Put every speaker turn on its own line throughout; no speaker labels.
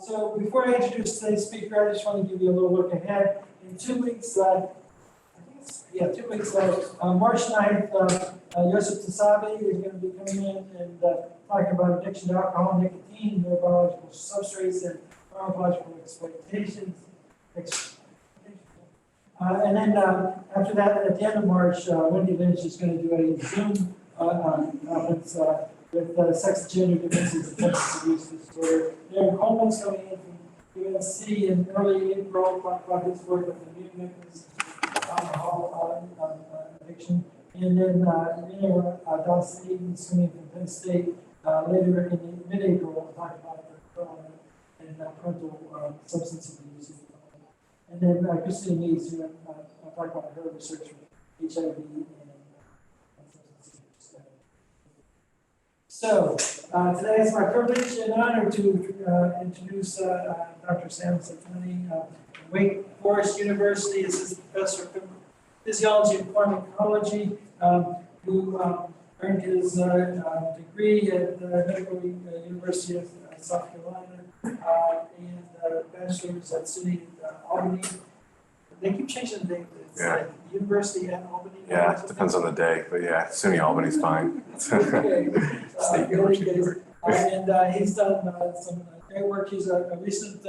So before I introduce today's speaker, I just want to give you a little look ahead. In 2 weeks, I think it's, 2 weeks, March 9th, Joseph Tasabi is going to be coming in and talking about addiction to alcohol, nicotine, neurobiological substrates, and pharmacological exploitations. And then after that, at the end of March, Wendy Lynch is going to do a Zoom conference with sex and gender differences and substance abuse disorder. Darren Coleman's coming in from UNC in early April, talk about his work with the immune mechanisms of alcohol addiction. And then Dawson Eaton's coming from Penn State later in mid-April, we'll talk about the and parental substance abuse. And then Christine Needs, who I'll talk about her research with HIV and substance abuse. So today it's my privilege and honor to introduce Dr. Sam Centanni, Wake Forest University, assistant professor of physiology and pharmacology, who earned his degree at the Medical University of South Carolina and bachelor's at SUNY Albany. They keep changing the name. It's like University at Albany.
Yeah, it depends on the day, but yeah, SUNY Albany's fine. State University.
And he's done some great work. He's a recent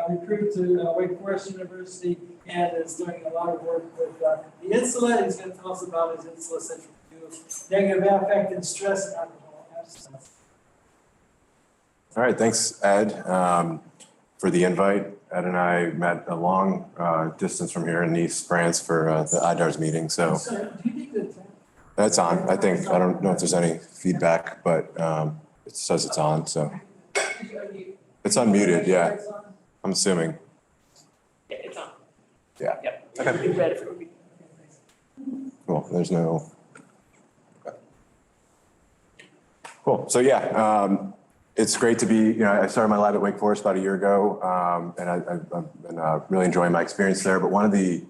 recruit to Wake Forest University and is doing a lot of work with the insula. He's going to tell us about his insula-centric view of negative affect and stress and alcohol abstinence.
All right, thanks, Ed, for the invite. Ed and I met a long distance from here in Nice, France for the IDARS meeting. So that's on. I don't know if there's any feedback, but it says it's on. So it's unmuted. Yeah, I'm assuming.
Yeah, it's on.
Yeah.
Yep.
Okay.
Ready for me.
Cool. There's no. Okay. Cool. So yeah. It's great to be, I started my lab at Wake Forest about a year ago, and I've been really enjoying my experience there. But one of the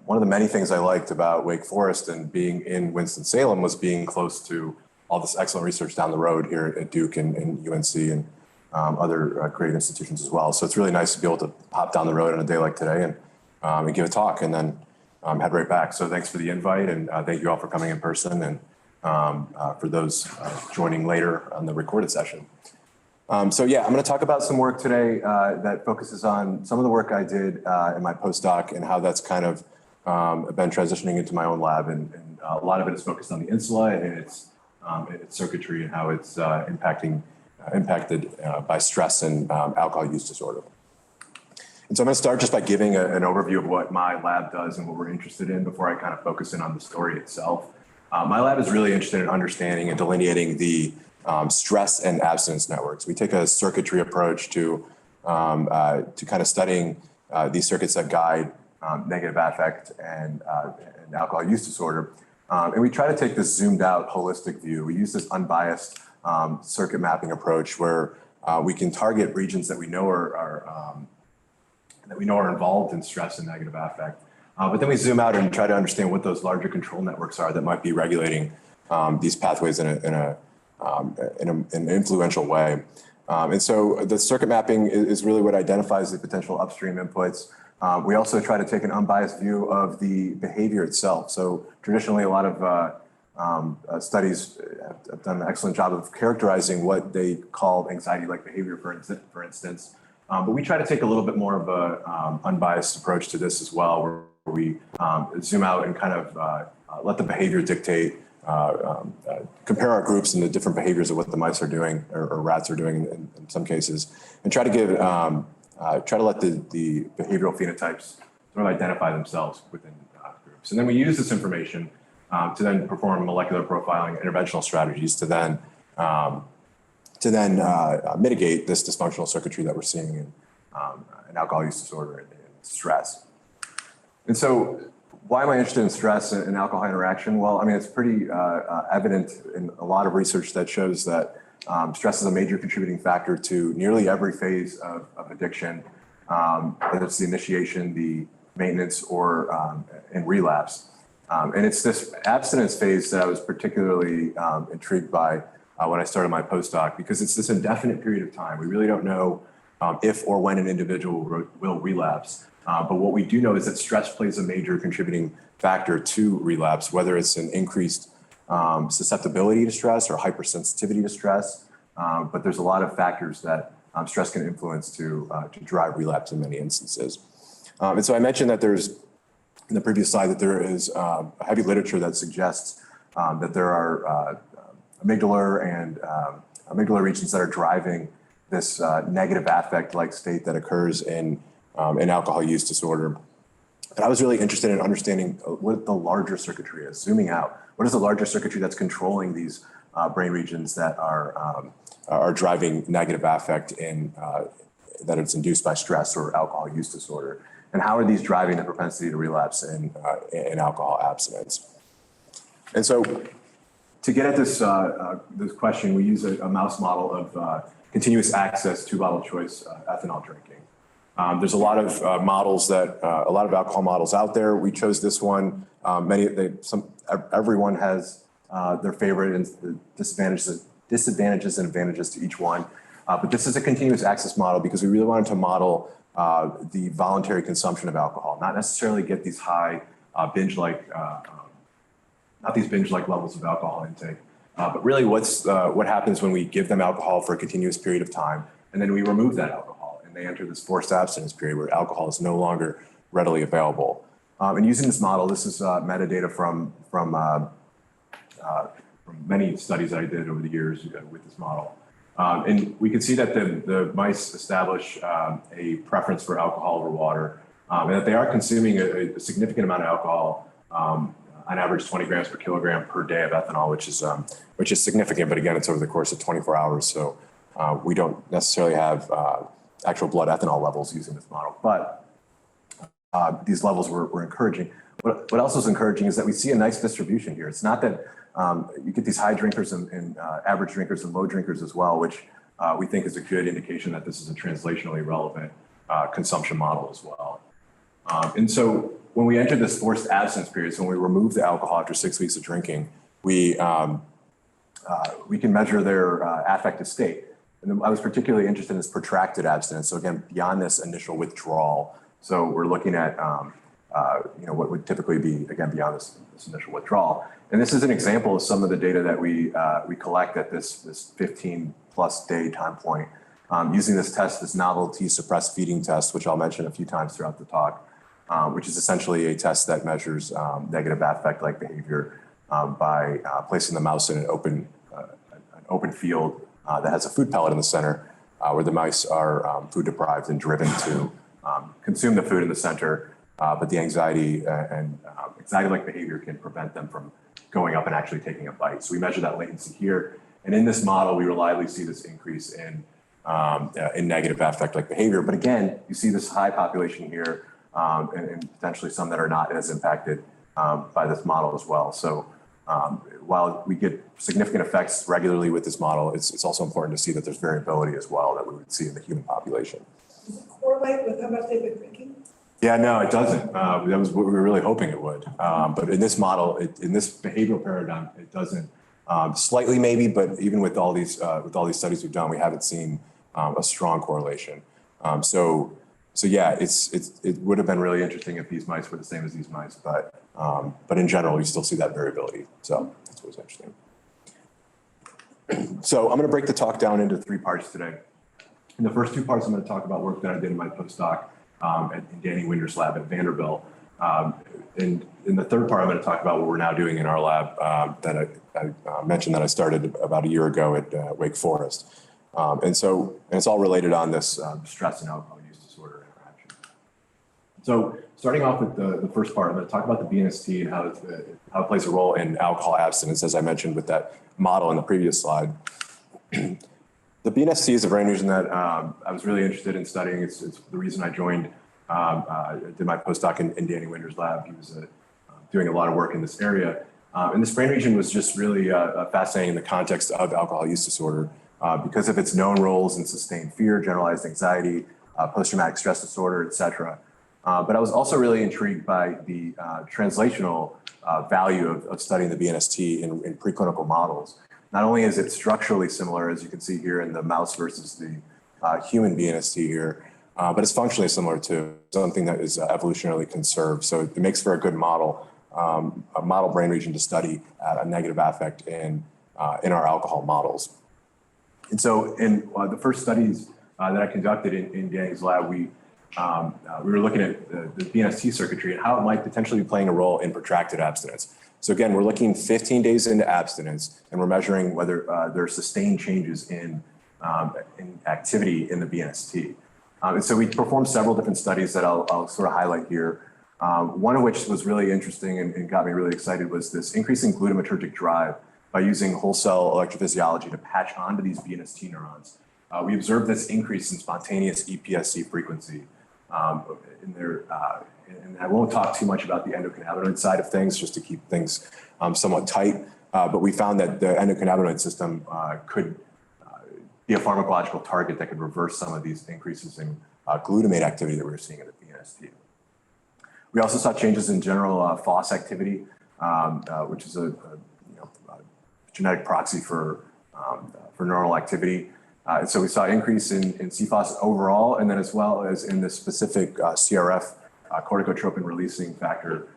many things I liked about Wake Forest and being in Winston-Salem was being close to all this excellent research down the road here at Duke and UNC and other great institutions as well. So it's really nice to be able to hop down the road on a day like today and give a talk and then head right back. So thanks for the invite, and thank you all for coming in person, and for those joining later on the recorded session. So yeah, I'm going to talk about some work today that focuses on some of the work I did in my postdoc and how that's kind of been transitioning into my own lab. And a lot of it is focused on the insula and its circuitry and how it's impacted by stress and alcohol use disorder. And so I'm going to start just by giving an overview of what my lab does and what we're interested in before I kind of focus in on the story itself. My lab is really interested in understanding and delineating the stress and abstinence networks. We take a circuitry approach to kind of studying these circuits that guide negative affect and alcohol use disorder. And we try to take this zoomed out holistic view. We use this unbiased circuit mapping approach where we can target regions that we know are involved in stress and negative affect. But then we zoom out and try to understand what those larger control networks are that might be regulating these pathways in an influential way. And so the circuit mapping is really what identifies the potential upstream inputs. We also try to take an unbiased view of the behavior itself. So traditionally, a lot of studies have done an excellent job of characterizing what they call anxiety-like behavior, for instance. But we try to take a little bit more of a unbiased approach to this as well, where we zoom out and kind of let the behavior dictate, compare our groups and the different behaviors of what the mice are doing or rats are doing in some cases, and try to let the behavioral phenotypes sort of identify themselves within groups. And then we use this information to then perform molecular profiling interventional strategies to then mitigate this dysfunctional circuitry that we're seeing in alcohol use disorder and stress. And so why am I interested in stress and alcohol interaction? Well, I mean, it's pretty evident in a lot of research that shows that stress is a major contributing factor to nearly every phase of addiction, whether it's the initiation, the maintenance, or in relapse. And it's this abstinence phase that I was particularly intrigued by when I started my postdoc, because it's this indefinite period of time. We really don't know if or when an individual will relapse. But what we do know is that stress plays a major contributing factor to relapse, whether it's an increased susceptibility to stress or hypersensitivity to stress. But there's a lot of factors that stress can influence to drive relapse in many instances. And so I mentioned that there's, in the previous slide, that there is heavy literature that suggests that there are amygdala and amygdala regions that are driving this negative affect-like state that occurs in alcohol use disorder. And I was really interested in understanding what the larger circuitry is, zooming out. What is the larger circuitry that's controlling these brain regions that are driving negative affect in that it's induced by stress or alcohol use disorder? And how are these driving the propensity to relapse in alcohol abstinence? And so to get at this question, we use a mouse model of continuous access to bottle choice ethanol drinking. There's a lot of models a lot of alcohol models out there. We chose this one. Everyone has their favorite and the disadvantages and advantages to each one. But this is a continuous access model because we really wanted to model the voluntary consumption of alcohol, not necessarily get these high binge-like, not these binge-like levels of alcohol intake, but really what happens when we give them alcohol for a continuous period of time, and then we remove that alcohol, and they enter this forced abstinence period where alcohol is no longer readily available. And using this model, this is metadata from many studies that I did over the years with this model. And we can see that the mice establish a preference for alcohol over water, and that they are consuming a significant amount of alcohol, on average 20 grams per kilogram per day of ethanol, which is significant, but again, it's over the course of 24 hours. So we don't necessarily have actual blood ethanol levels using this model, but these levels were encouraging. What else is encouraging is that we see a nice distribution here. It's not that you get these high drinkers and average drinkers and low drinkers as well, which we think is a good indication that this is a translationally relevant consumption model as well. And so when we enter this forced abstinence period, so when we remove the alcohol after 6 weeks of drinking, we can measure their affective state. And I was particularly interested in this protracted abstinence. So again, beyond this initial withdrawal. So we're looking at what would typically be, again, beyond this initial withdrawal. And this is an example of some of the data that we collect at this 15+ day time point, using this test, this novelty suppressed feeding test, which I'll mention a few times throughout the talk, which is essentially a test that measures negative affect-like behavior by placing the mouse in an open field that has a food pellet in the center, where the mice are food deprived and driven to consume the food in the center, but the anxiety and anxiety-like behavior can prevent them from going up and actually taking a bite. So we measure that latency here, and in this model, we reliably see this increase in negative affect-like behavior. But again, you see this high population here, and potentially some that are not as impacted by this model as well. So while we get significant effects regularly with this model, it's also important to see that there's variability as well that we would see in the human population.
Does it correlate with how much they've been drinking?
Yeah, no, it doesn't. That was what we were really hoping it would. But in this model, in this behavioral paradigm, it doesn't. Slightly maybe, but even with all these studies we've done, we haven't seen a strong correlation. So yeah, it would have been really interesting if these mice were the same as these mice, but in general, you still see that variability. So that's what was interesting. So I'm going to break the talk down into 3 parts today. In the first 2 parts, I'm going to talk about work that I did in my postdoc in Danny Winder's lab at Vanderbilt. And in the third part, I'm going to talk about what we're now doing in our lab that I mentioned that I started about a year ago at Wake Forest. And it's all related on this stress and alcohol use disorder interaction. So starting off with the first part, I'm going to talk about the BNST and how it plays a role in alcohol abstinence, as I mentioned with that model in the previous slide. The BNST is a brain region that I was really interested in studying. It's the reason I joined, did my postdoc in Danny Winder's lab. He was doing a lot of work in this area. And this brain region was just really fascinating in the context of alcohol use disorder because of its known roles in sustained fear, generalized anxiety, post-traumatic stress disorder, et cetera. But I was also really intrigued by the translational value of studying the BNST in preclinical models. Not only is it structurally similar, as you can see here in the mouse versus the human BNST here, but it's functionally similar to something that is evolutionarily conserved. So it makes for a good model, a model brain region to study a negative affect in our alcohol models. And so in the first studies that I conducted in Danny's lab, we were looking at the BNST circuitry and how it might potentially be playing a role in protracted abstinence. So again, we're looking 15 days into abstinence, and we're measuring whether there are sustained changes in activity in the BNST. And so we performed several different studies that I'll sort of highlight here. One of which was really interesting and got me really excited was this increasing glutamatergic drive by using whole cell electrophysiology to patch onto these BNST neurons. We observed this increase in spontaneous EPSC frequency and I won't talk too much about the endocannabinoid side of things just to keep things somewhat tight, but we found that the endocannabinoid system could be a pharmacological target that could reverse some of these increases in glutamate activity that we were seeing in the BNST. We also saw changes in general FOS activity, which is a genetic proxy for neural activity. And so we saw increase in CFOS overall, and then as well as in the specific CRF, corticotropin releasing factor,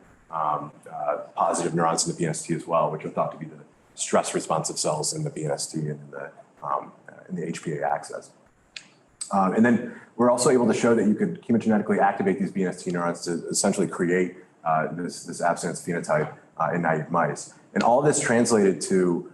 positive neurons in the BNST as well, which are thought to be the stress responsive cells in the BNST and in the HPA axis. And then we're also able to show that you could chemogenetically activate these BNST neurons to essentially create this abstinence phenotype in naive mice. And all of this translated to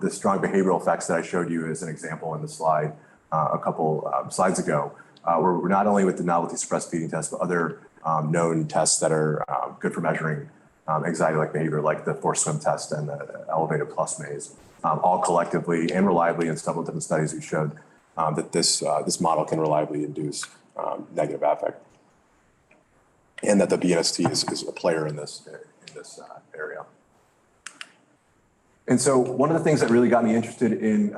the strong behavioral effects that I showed you as an example in the slide a couple slides ago, where we're not only with the novelty suppressed feeding test, but other known tests that are good for measuring anxiety-like behavior, like the forced swim test and the elevated plus maze, all collectively and reliably in several different studies we showed that this model can reliably induce negative affect, and that the BNST is a player in this area. And so one of the things that really got me interested in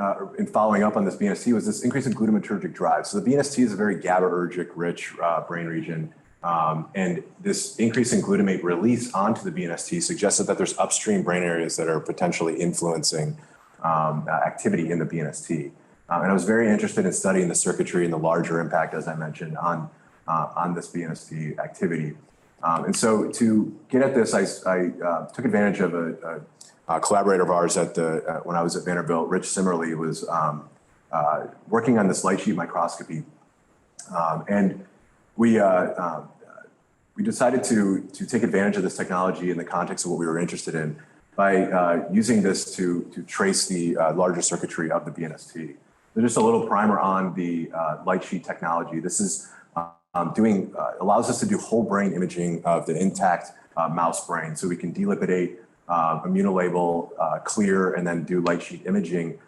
following up on this BNST was this increase in glutamatergic drive. So the BNST is a very GABAergic rich brain region. And this increase in glutamate release onto the BNST suggested that there's upstream brain areas that are potentially influencing activity in the BNST. And I was very interested in studying the circuitry and the larger impact, as I mentioned, on this BNST activity. And so to get at this, I took advantage of a collaborator of ours when I was at Vanderbilt. Rich Simmerly was working on this light sheet microscopy. And we decided to take advantage of this technology in the context of what we were interested in by using this to trace the larger circuitry of the BNST. So just a little primer on the light sheet technology. This is allows us to do whole brain imaging of the intact mouse brain. So we can delipidate, immunolabel, clear, and then do light sheet imaging,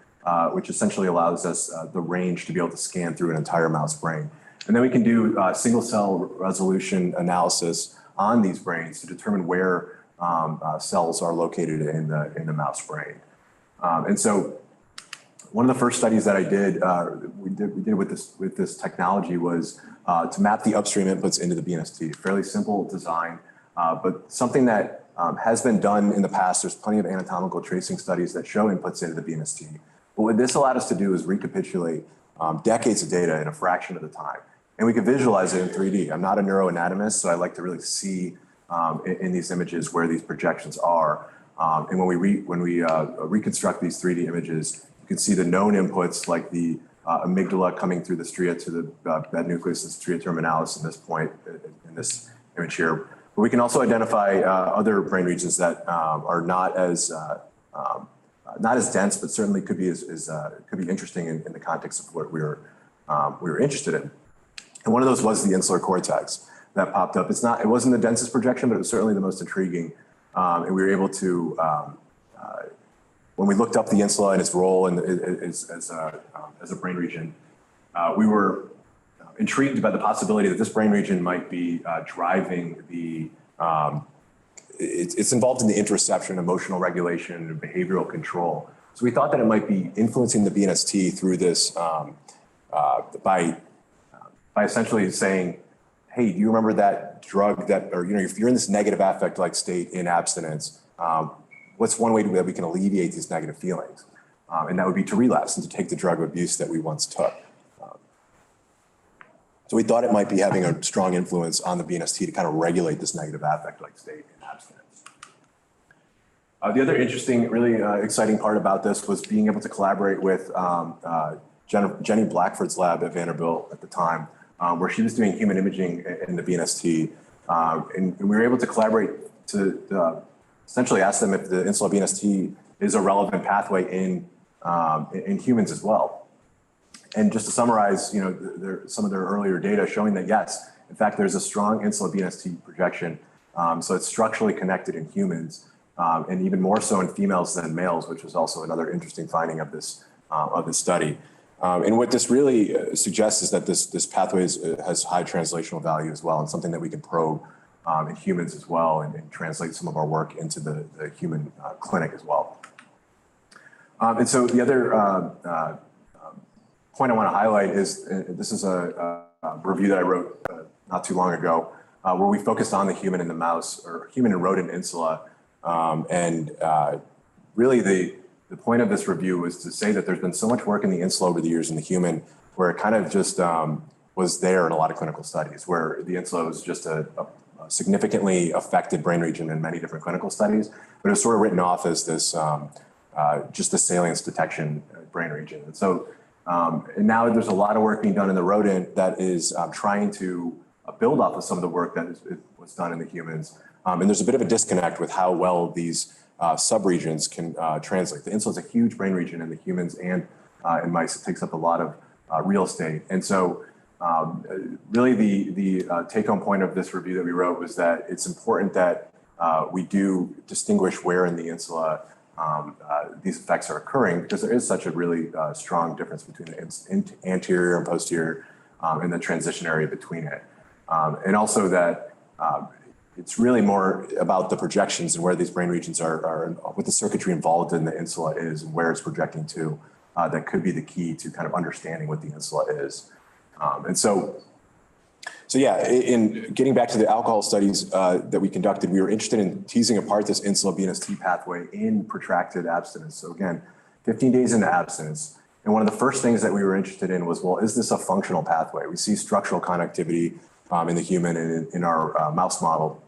which essentially allows us the range to be able to scan through an entire mouse brain. And then we can do single cell resolution analysis on these brains to determine where cells are located in the mouse brain. And so one of the first studies that I did, we did with this technology was to map the upstream inputs into the BNST. Fairly simple design, but something that has been done in the past. There's plenty of anatomical tracing studies that show inputs into the BNST. But what this allowed us to do is recapitulate decades of data in a fraction of the time. And we could visualize it in 3D. I'm not a neuroanatomist, so I like to really see in these images where these projections are. And when we reconstruct these 3D images, you can see the known inputs like the amygdala coming through the stria to the bed nucleus, the stria terminalis in this point, in this image here. But we can also identify other brain regions that are not as dense, but certainly could be interesting in the context of what we were interested in. And one of those was the insular cortex that popped up. It wasn't the densest projection, but it was certainly the most intriguing. And we were able to, when we looked up the insula and its role as a brain region, we were intrigued by the possibility that this brain region might be driving it's involved in the interoception, emotional regulation, and behavioral control. So we thought that it might be influencing the BNST through this by essentially saying, hey, do you remember that drug if you're in this negative affect-like state in abstinence, what's one way that we can alleviate these negative feelings? And that would be to relapse and to take the drug of abuse that we once took. So we thought it might be having a strong influence on the BNST to kind of regulate this negative affect-like state in abstinence. The other interesting, really exciting part about this was being able to collaborate with Jenny Blackford's lab at Vanderbilt at the time, where she was doing human imaging in the BNST. And we were able to collaborate to essentially ask them if the insular BNST is a relevant pathway in humans as well. And just to summarize, some of their earlier data showing that yes, in fact, there's a strong insular BNST projection. So it's structurally connected in humans, and even more so in females than males, which was also another interesting finding of this study. And what this really suggests is that this pathway has high translational value as well, and something that we can probe in humans as well, and translate some of our work into the human clinic as well. And so the other point I want to highlight is this is a review that I wrote not too long ago, where we focused on the human and the mouse, or human and rodent insula. Really the point of this review was to say that there's been so much work in the insula over the years in the human, where it kind of just was there in a lot of clinical studies, where the insula was just a significantly affected brain region in many different clinical studies, but it was sort of written off as this just the salience detection brain region. And so and now there's a lot of work being done in the rodent that is trying to build off of some of the work that was done in the humans. And there's a bit of a disconnect with how well these subregions can translate. The insula is a huge brain region in the humans and in mice. It takes up a lot of real estate. And so really the take-home point of this review that we wrote was that it's important that we do distinguish where in the insula these effects are occurring, because there is such a really strong difference between the anterior and posterior and the transition area between it. And also that it's really more about the projections and where these brain regions are what the circuitry involved in the insula is and where it's projecting to. That could be the key to kind of understanding what the insula is. And so yeah, in getting back to the alcohol studies that we conducted, we were interested in teasing apart this insula BNST pathway in protracted abstinence. So again, 15 days into abstinence. And one of the first things that we were interested in was, well, is this a functional pathway? We see structural connectivity in the human and in our mouse model.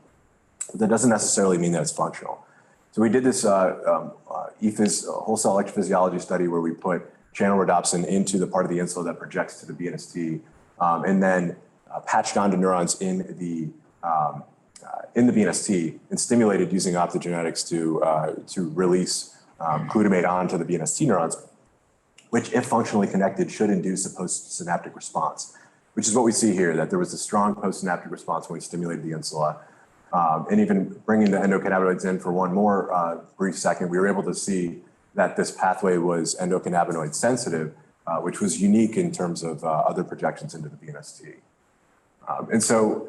But that doesn't necessarily mean that it's functional. So we did this EPHIS, whole cell electrophysiology study, where we put channel rhodopsin into the part of the insula that projects to the BNST, and then patched onto neurons in the BNST and stimulated using optogenetics to release glutamate onto the BNST neurons, which, if functionally connected, should induce a postsynaptic response, which is what we see here, that there was a strong postsynaptic response when we stimulated the insula. And even bringing the endocannabinoids in for one more brief second, we were able to see that this pathway was endocannabinoid sensitive, which was unique in terms of other projections into the BNST. And so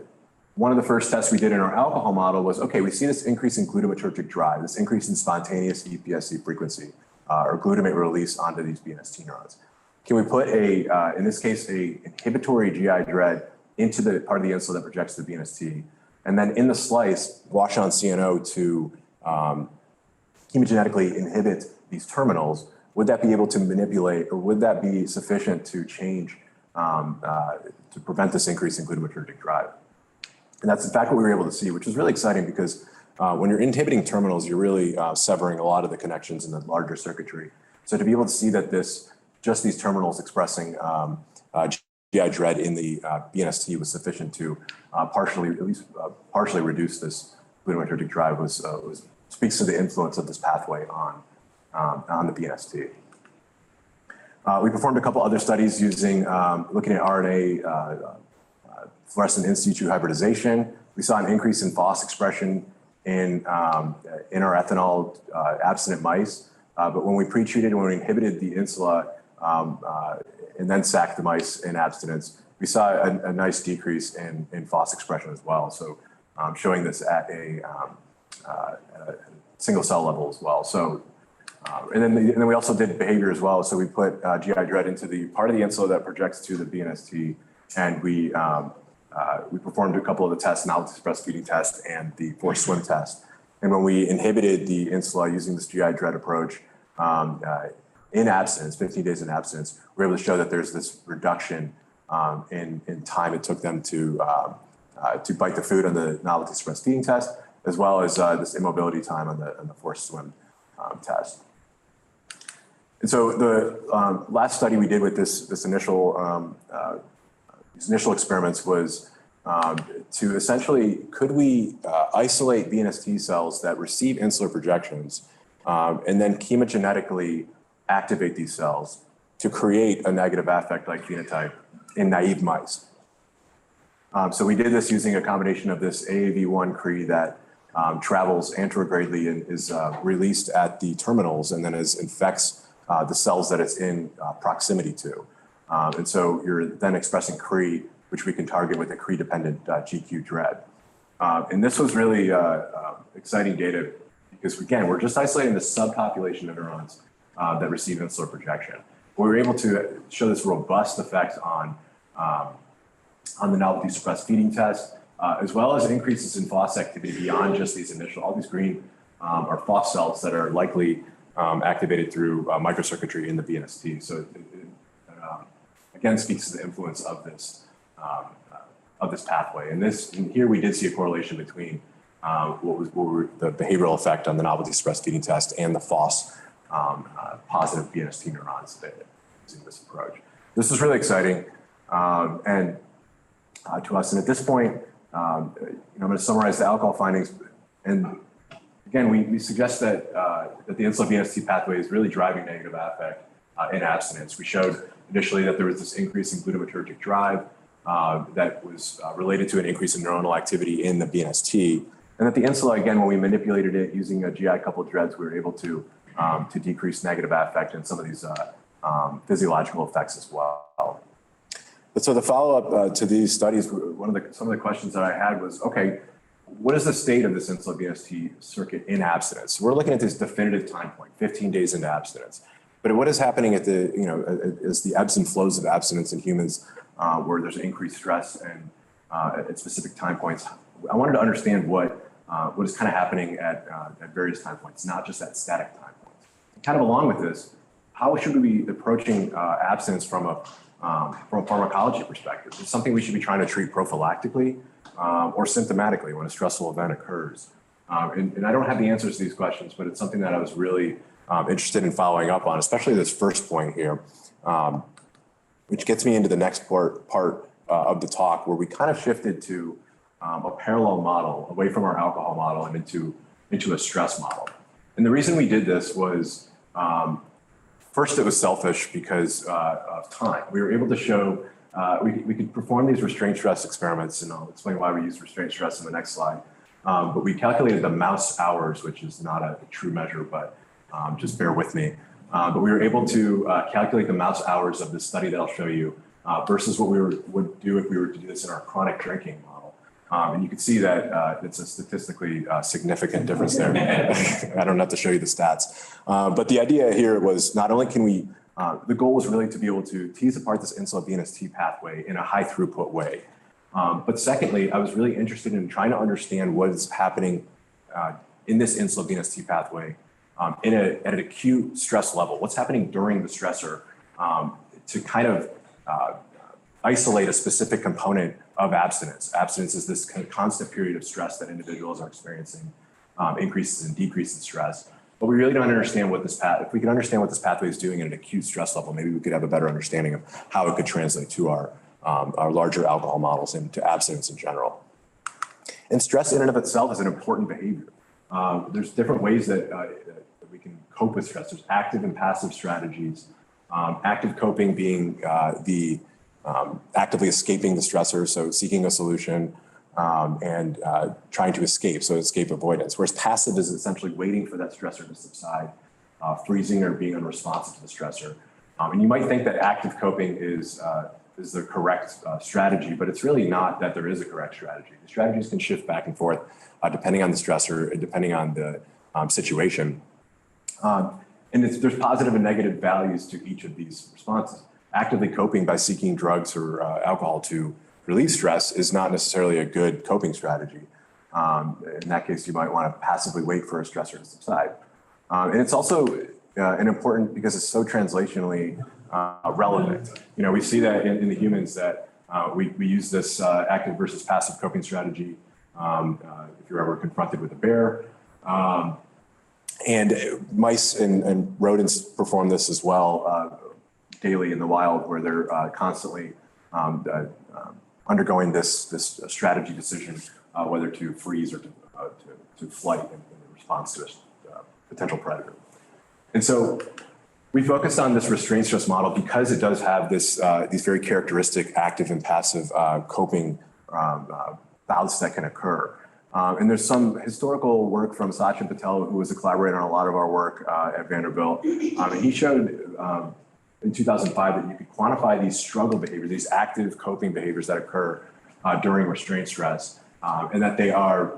one of the first tests we did in our alcohol model was, okay, we see this increase in glutamatergic drive, this increase in spontaneous EPSC frequency, or glutamate release onto these BNST neurons. Can we put in this case, a inhibitory GI dread into the part of the insula that projects the BNST, and then in the slice, wash on CNO to chemogenetically inhibit these terminals? Would that be able to manipulate, or would that be sufficient to change, to prevent this increase in glutamatergic drive? And that's in fact what we were able to see, which is really exciting, because when you're inhibiting terminals, you're really severing a lot of the connections in the larger circuitry. So to be able to see that just these terminals expressing GI dread in the BNST was sufficient to partially reduce this glutamatergic drive speaks to the influence of this pathway on the BNST. We performed a couple other studies using looking at RNA fluorescent in situ hybridization. We saw an increase in FOS expression in our ethanol abstinent mice, but when we pre-treated and when we inhibited the insula and then sacked the mice in abstinence, we saw a nice decrease in FOS expression as well. So showing this at a single cell level as well. So and then we also did behavior as well. So we put GI dread into the part of the insula that projects to the BNST, and we performed a couple of the tests, analogous breastfeeding test and the forced swim test. And when we inhibited the insula using this GI dread approach in abstinence, 15 days in abstinence, we were able to show that there's this reduction in time it took them to bite the food on the novelty suppressed feeding test, as well as this immobility time on the forced swim test. And so the last study we did with these initial experiments was to essentially, could we isolate BNST cells that receive insular projections and then chemogenetically activate these cells to create a negative affect-like phenotype in naive mice. So we did this using a combination of this AAV1 Cree that travels anterogradely and is released at the terminals and then infects the cells that it's in proximity to. And so you're then expressing Cree, which we can target with a Cree-dependent GQ dread. And this was really exciting data because, again, we're just isolating the subpopulation of neurons that receive insular projection. We were able to show this robust effect on the novelty suppressed feeding test, as well as increases in FOS activity beyond just these initial, all these green are FOS cells that are likely activated through microcircuitry in the BNST. So it again speaks to the influence of this pathway. And here we did see a correlation between what were the behavioral effect on the novelty suppressed feeding test and the FOS positive BNST neurons using this approach. This is really exciting and to us. And at this point, I'm going to summarize the alcohol findings. And again, we suggest that the insulin BNST pathway is really driving negative affect in abstinence. We showed initially that there was this increase in glutamatergic drive that was related to an increase in neuronal activity in the BNST. And that the insula, again, when we manipulated it using a GI-coupled dreads, we were able to decrease negative affect and some of these physiological effects as well. But so the follow-up to these studies, some of the questions that I had was, okay, what is the state of this insulin BNST circuit in abstinence? We're looking at this definitive time point, 15 days into abstinence. But what is happening at as the ebbs and flows of abstinence in humans, where there's increased stress and at specific time points? I wanted to understand what is kind of happening at various time points, not just at static time points. Kind of along with this, how should we be approaching abstinence from a pharmacology perspective? It's something we should be trying to treat prophylactically or symptomatically when a stressful event occurs. And I don't have the answers to these questions, but it's something that I was really interested in following up on, especially this first point here, which gets me into the next part of the talk, where we kind of shifted to a parallel model away from our alcohol model and into a stress model. And the reason we did this was, first, it was selfish because of time. We were able to show, we could perform these restraint stress experiments, and I'll explain why we use restraint stress in the next slide. But we calculated the mouse hours, which is not a true measure, but just bear with me. But we were able to calculate the mouse hours of this study that I'll show you versus what we would do if we were to do this in our chronic drinking model. And you can see that it's a statistically significant difference there. I don't have to show you the stats. But the idea here was not only can we, the goal was really to be able to tease apart this insulin BNST pathway in a high throughput way. But secondly, I was really interested in trying to understand what is happening in this insulin BNST pathway at an acute stress level. What's happening during the stressor to kind of isolate a specific component of abstinence. Abstinence is this kind of constant period of stress that individuals are experiencing, increases and decreases in stress. But we really don't understand what if we could understand what this pathway is doing at an acute stress level, maybe we could have a better understanding of how it could translate to our larger alcohol models and to abstinence in general. And stress in and of itself is an important behavior. There's different ways that we can cope with stress. There's active and passive strategies. Active coping being actively escaping the stressor, so seeking a solution and trying to escape, so escape avoidance. Whereas passive is essentially waiting for that stressor to subside, freezing or being unresponsive to the stressor. And you might think that active coping is the correct strategy, but it's really not that there is a correct strategy. The strategies can shift back and forth depending on the stressor and depending on the situation. And there's positive and negative values to each of these responses. Actively coping by seeking drugs or alcohol to relieve stress is not necessarily a good coping strategy. In that case, you might want to passively wait for a stressor to subside. And it's also important because it's so translationally relevant. You know, we see that in the humans that we use this active versus passive coping strategy if you're ever confronted with a bear. And mice and rodents perform this as well daily in the wild, where they're constantly undergoing this strategy decision, whether to freeze or to flight in response to a potential predator. And so we focused on this restraint stress model because it does have this these very characteristic active and passive coping bouts that can occur. And there's some historical work from Sachin Patel, who was a collaborator on a lot of our work at Vanderbilt. And he showed in 2005 that you could quantify these struggle behaviors, these active coping behaviors that occur during restraint stress, and that they're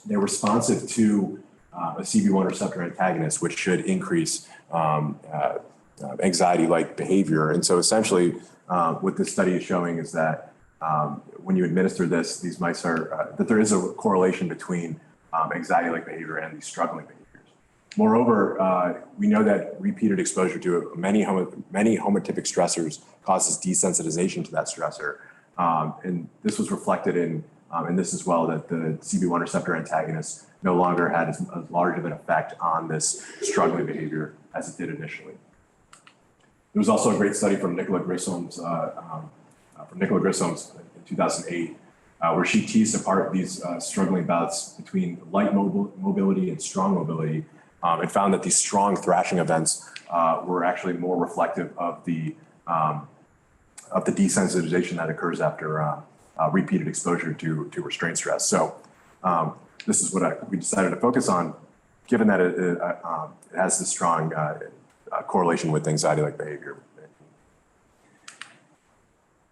responsive to a CB1 receptor antagonist, which should increase anxiety-like behavior. And so essentially what this study is showing is that when you administer this, these mice are, that there is a correlation between anxiety-like behavior and these struggling behaviors. Moreover, we know that repeated exposure to many homotypic stressors causes desensitization to that stressor. And this was reflected in this as well, that the CB1 receptor antagonist no longer had as large of an effect on this struggling behavior as it did initially. There was also a great study from Nicola Grissom's in 2008, where she teased apart these struggling bouts between light mobility and strong mobility, and found that these strong thrashing events were actually more reflective of the desensitization that occurs after repeated exposure to restraint stress. So this is what we decided to focus on, given that it has this strong correlation with anxiety-like behavior.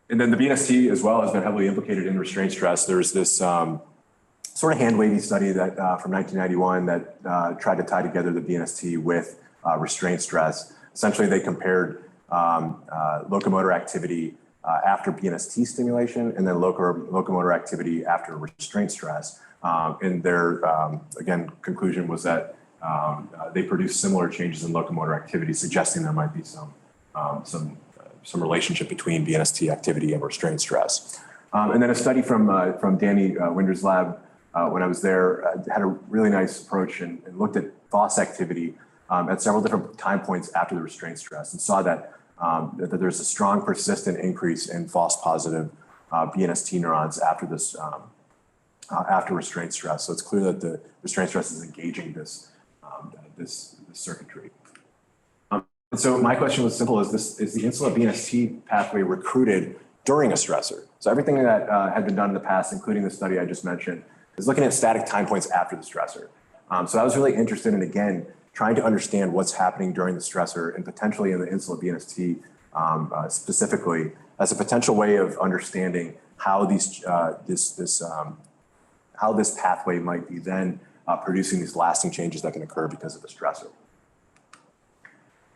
And then the BNST as well has been heavily implicated in restraint stress. There's this sort of hand-wavy study that from 1991 that tried to tie together the BNST with restraint stress. Essentially, they compared locomotor activity after BNST stimulation and then locomotor activity after restraint stress. And their, again, conclusion was that they produced similar changes in locomotor activity, suggesting there might be some relationship between BNST activity and restraint stress. And then a study from Danny Winder's lab when I was there had a really nice approach and looked at FOS activity at several different time points after the restraint stress, and saw that there's a strong persistent increase in FOS positive BNST neurons after this after restraint stress. So it's clear that the restraint stress is engaging this circuitry. And so my question was simple: is the insulin BNST pathway recruited during a stressor? So everything that had been done in the past, including the study I just mentioned, is looking at static time points after the stressor. So I was really interested in, again, trying to understand what's happening during the stressor and potentially in the insulin BNST specifically as a potential way of understanding how how this pathway might be then producing these lasting changes that can occur because of the stressor.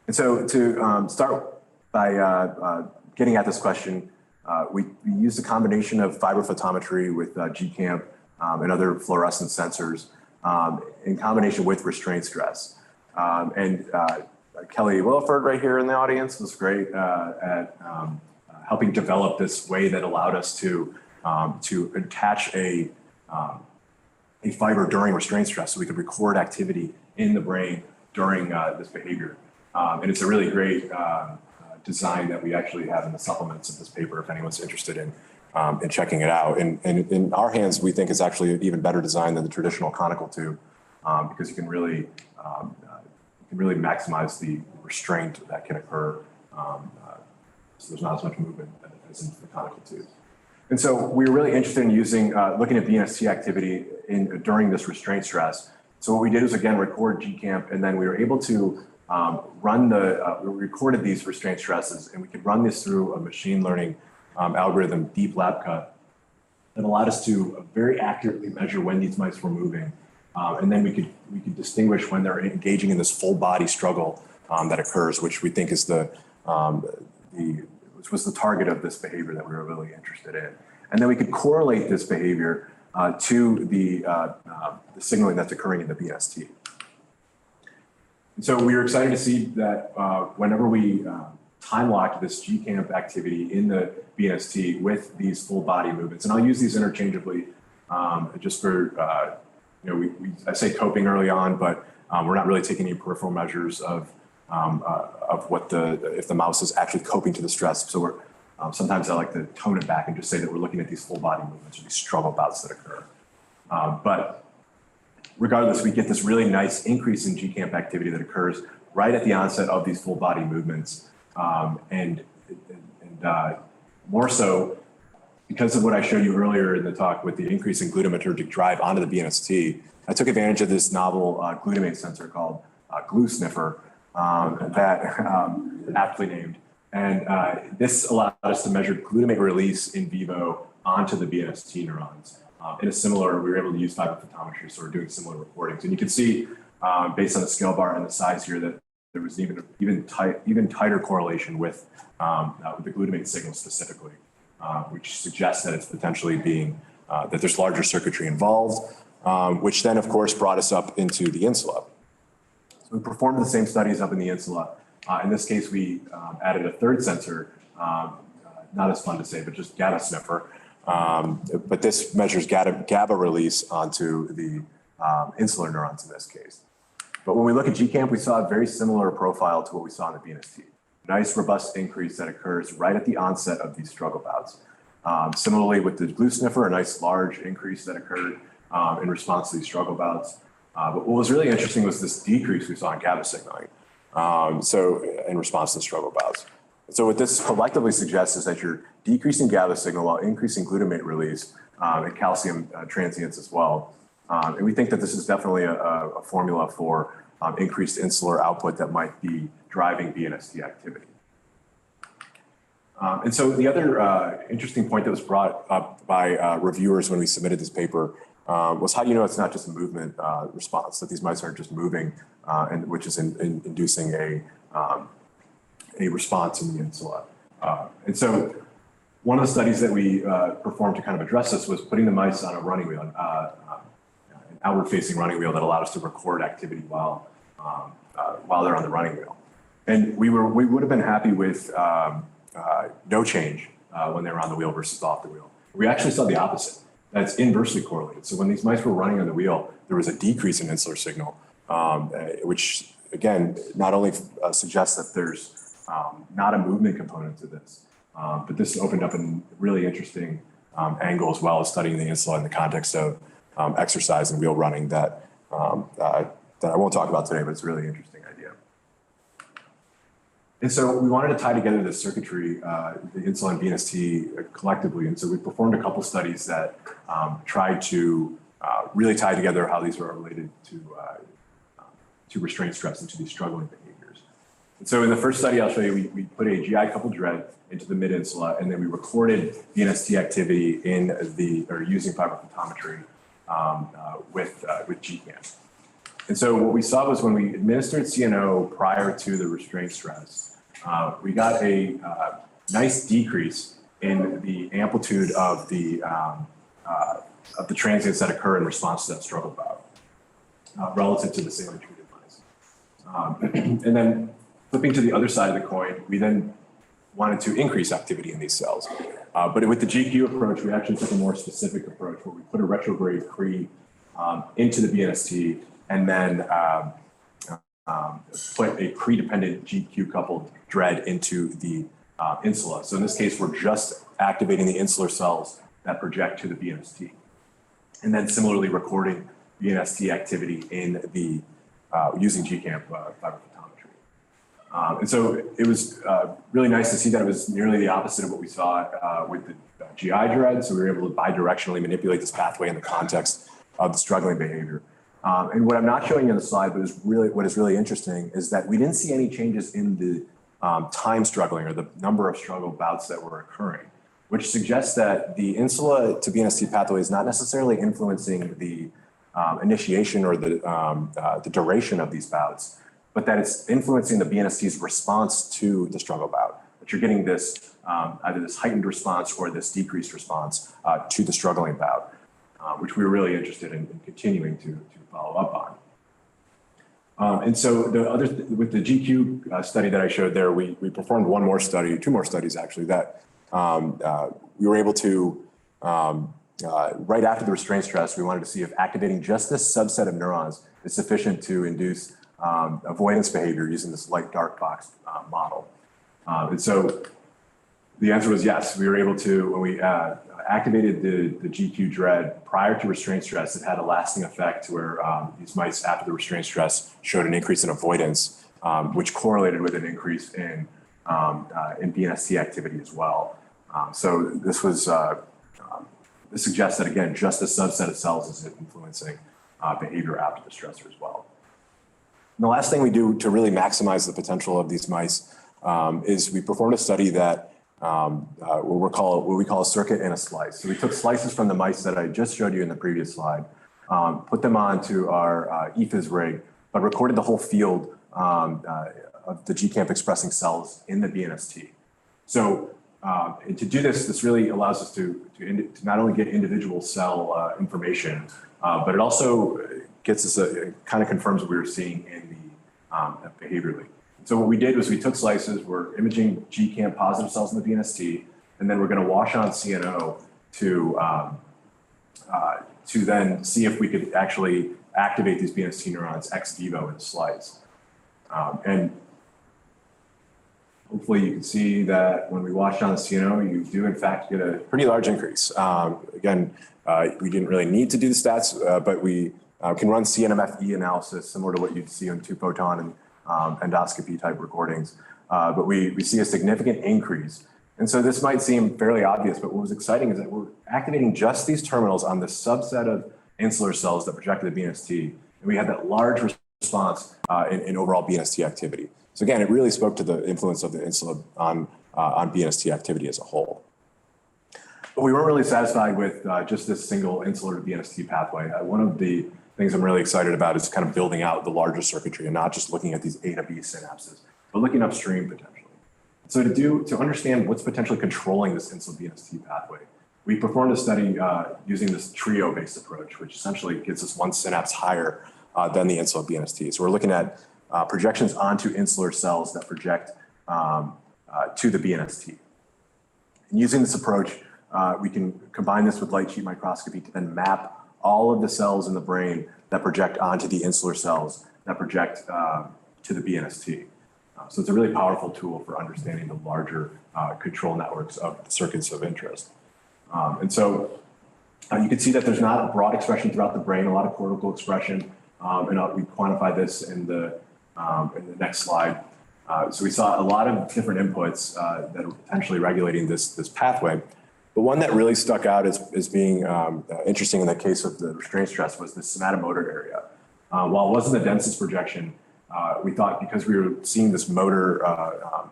And so to start by getting at this question, we used a combination of fiber photometry with GCamp and other fluorescent sensors in combination with restraint stress. And Kelly Williford right here in the audience was great at helping develop this way that allowed us to attach a fiber during restraint stress so we could record activity in the brain during this behavior. And it's a really great design that we actually have in the supplements of this paper if anyone's interested in checking it out. And in our hands, we think it's actually an even better design than the traditional conical tube because you can really maximize the restraint that can occur. So there's not as much movement as in the conical tube. And so we were really interested in looking at BNST activity during this restraint stress. So what we did was, again, record GCamp, and then we were able to we recorded these restraint stresses, and we could run this through a machine learning algorithm, deep lab cut, that allowed us to very accurately measure when these mice were moving. And then we could distinguish when they're engaging in this full body struggle that occurs, which we think is which was the target of this behavior that we were really interested in. And then we could correlate this behavior to the signaling that's occurring in the BNST. And so we were excited to see that whenever we time locked this G-camp activity in the BNST with these full body movements, and I'll use these interchangeably just for, I say coping early on, but we're not really taking any peripheral measures of what if the mouse is actually coping to the stress. So we're, sometimes I like to tone it back and just say that we're looking at these full body movements or these struggle bouts that occur. But regardless, we get this really nice increase in G-camp activity that occurs right at the onset of these full body movements. And more so because of what I showed you earlier in the talk with the increase in glutamatergic drive onto the BNST, I took advantage of this novel glutamate sensor called Glue Sniffer that aptly named. And this allowed us to measure glutamate release in vivo onto the BNST neurons. In a similar, we were able to use fiber photometry, so we're doing similar recordings. And you can see, based on the scale bar and the size here, that there was even tighter correlation with the glutamate signal specifically, which suggests that it's potentially being, that there's larger circuitry involved, which then, of course, brought us up into the insula. So we performed the same studies up in the insula. In this case, we added a third sensor, not as fun to say, but just GABA sniffer. But this measures GABA release onto the insular neurons in this case. But when we look at G-camp, we saw a very similar profile to what we saw in the BNST. Nice, robust increase that occurs right at the onset of these struggle bouts. Similarly, with the glue sniffer, a nice large increase that occurred in response to these struggle bouts. But what was really interesting was this decrease we saw in GABA signaling. So in response to the struggle bouts. So what this collectively suggests is that you're decreasing GABA signal while increasing glutamate release and calcium transients as well. And we think that this is definitely a formula for increased insular output that might be driving BNST activity. And so the other interesting point that was brought up by reviewers when we submitted this paper was how do you know it's not just a movement response, that these mice aren't just moving, and which is inducing a response in the insula. And so one of the studies that we performed to kind of address this was putting the mice on a running wheel, an outward-facing running wheel that allowed us to record activity while they're on the running wheel. And we would have been happy with no change when they were on the wheel versus off the wheel. We actually saw the opposite. That's inversely correlated. So when these mice were running on the wheel, there was a decrease in insular signal, which again, not only suggests that there's not a movement component to this, but this opened up a really interesting angle as well as studying the insula in the context of exercise and wheel running that I won't talk about today, but it's a really interesting idea. And so we wanted to tie together this circuitry, the insula and BNST collectively. And so we performed a couple studies that tried to really tie together how these were related to restraint stress and to these struggling behaviors. And so in the first study I'll show you, we put a GI coupled dread into the mid-insula, and then we recorded BNST activity using fiber photometry with G-camp. And so what we saw was when we administered CNO prior to the restraint stress, we got a nice decrease in the amplitude of the transients that occur in response to that struggle bout relative to the saline treated mice. And then flipping to the other side of the coin, we then wanted to increase activity in these cells. But with the GQ approach, we actually took a more specific approach where we put a retrograde CRE into the BNST and then put a CRE-dependent GQ coupled dread into the insula. So in this case, we're just activating the insular cells that project to the BNST. And then similarly recording BNST activity in the using GCamp fiber photometry. And so it was really nice to see that it was nearly the opposite of what we saw with the GI dread. So we were able to bidirectionally manipulate this pathway in the context of the struggling behavior. And what I'm not showing you on the slide, but what is really interesting is that we didn't see any changes in the time struggling or the number of struggle bouts that were occurring, which suggests that the insula to BNST pathway is not necessarily influencing the initiation or the duration of these bouts, but that it's influencing the BNST's response to the struggle bout. That you're getting this either this heightened response or this decreased response to the struggling bout, which we were really interested in continuing to follow up And so with the GQ study that I showed there, we performed two more studies actually, that we were able to, right after the restraint stress, we wanted to see if activating just this subset of neurons is sufficient to induce avoidance behavior using this light dark box model. And so the answer was yes. We were able to, when we activated the GQ dread prior to restraint stress, it had a lasting effect to where these mice after the restraint stress showed an increase in avoidance, which correlated with an increase in BNST activity as well. So this was, this suggests that again, just a subset of cells is influencing behavior after the stressor as well. And the last thing we do to really maximize the potential of these mice is we performed a study that what we call a circuit and a slice. So we took slices from the mice that I just showed you in the previous slide, put them onto our EFIS rig, but recorded the whole field of the GCAMP expressing cells in the BNST. So and to do this, this really allows us to not only get individual cell information, but it also gets us kind of confirms what we were seeing in the behaviorally. So what we did was we took slices, we're imaging GCAMP positive cells in the BNST, and then we're going to wash on CNO to then see if we could actually activate these BNST neurons ex vivo in a slice. And hopefully you can see that when we wash on the CNO, you do in fact get a pretty large increase. Again, we didn't really need to do the stats, but we can run CNMFE analysis similar to what you'd see on 2-photon and endoscopy type recordings, but we see a significant increase. And so this might seem fairly obvious, but what was exciting is that we're activating just these terminals on the subset of insular cells that projected the BNST, and we had that large response in overall BNST activity. So again, it really spoke to the influence of the insula on BNST activity as a whole. But we weren't really satisfied with just this single insular to BNST pathway. One of the things I'm really excited about is kind of building out the larger circuitry and not just looking at these A to B synapses, but looking upstream potentially. So to understand what's potentially controlling this insular BNST pathway, we performed a study using this trio-based approach, which essentially gets us one synapse higher than the insular BNST. So we're looking at projections onto insular cells that project to the BNST. And using this approach, we can combine this with light sheet microscopy to then map all of the cells in the brain that project onto the insular cells that project to the BNST. So it's a really powerful tool for understanding the larger control networks of the circuits of interest. And so you can see that there's not a broad expression throughout the brain, a lot of cortical expression, and we quantify this in the next slide. So we saw a lot of different inputs that are potentially regulating this pathway. But one that really stuck out as being interesting in the case of the restraint stress was the somatomotor area. While it wasn't the densest projection, we thought because we were seeing this motor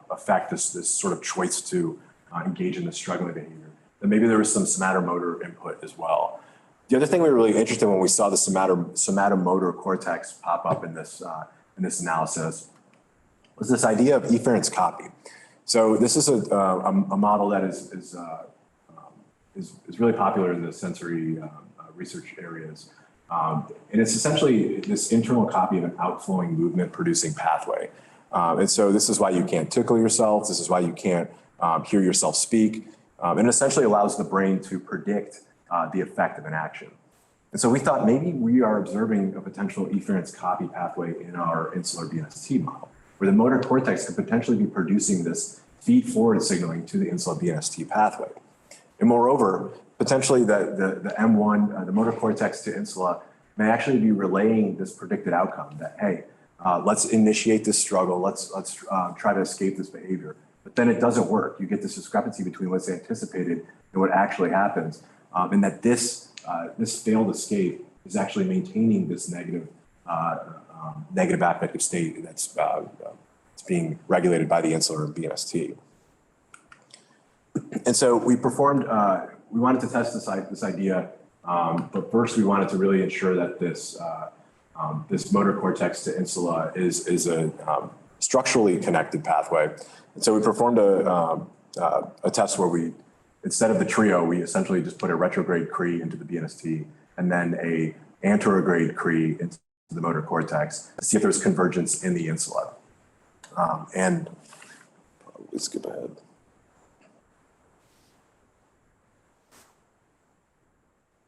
effect, this sort of choice to engage in the struggling behavior, that maybe there was some somatomotor input as well. The other thing we were really interested in when we saw the somatomotor cortex pop up in this analysis was this idea of efference copy. So this is a model that is really popular in the sensory research areas. And it's essentially this internal copy of an outflowing movement producing pathway. And so this is why you can't tickle yourself. This is why you can't hear yourself speak. And it essentially allows the brain to predict the effect of an action. And so we thought maybe we are observing a potential efference copy pathway in our insular BNST model, where the motor cortex could potentially be producing this feed forward signaling to the insular BNST pathway. And moreover, potentially the M1, the motor cortex to insula, may actually be relaying this predicted outcome that, hey, let's initiate this struggle, let's try to escape this behavior. But then it doesn't work. You get this discrepancy between what's anticipated and what actually happens. And that this failed escape is actually maintaining this negative affective state that's being regulated by the insular BNST. And so we performed, we wanted to test this idea, but first we wanted to really ensure that this motor cortex to insula is a structurally connected pathway. And so we performed a test where we, instead of the trio, we essentially just put a retrograde Cree into the BNST and then a anterograde Cree into the motor cortex to see if there's convergence in the insula. And let's skip ahead.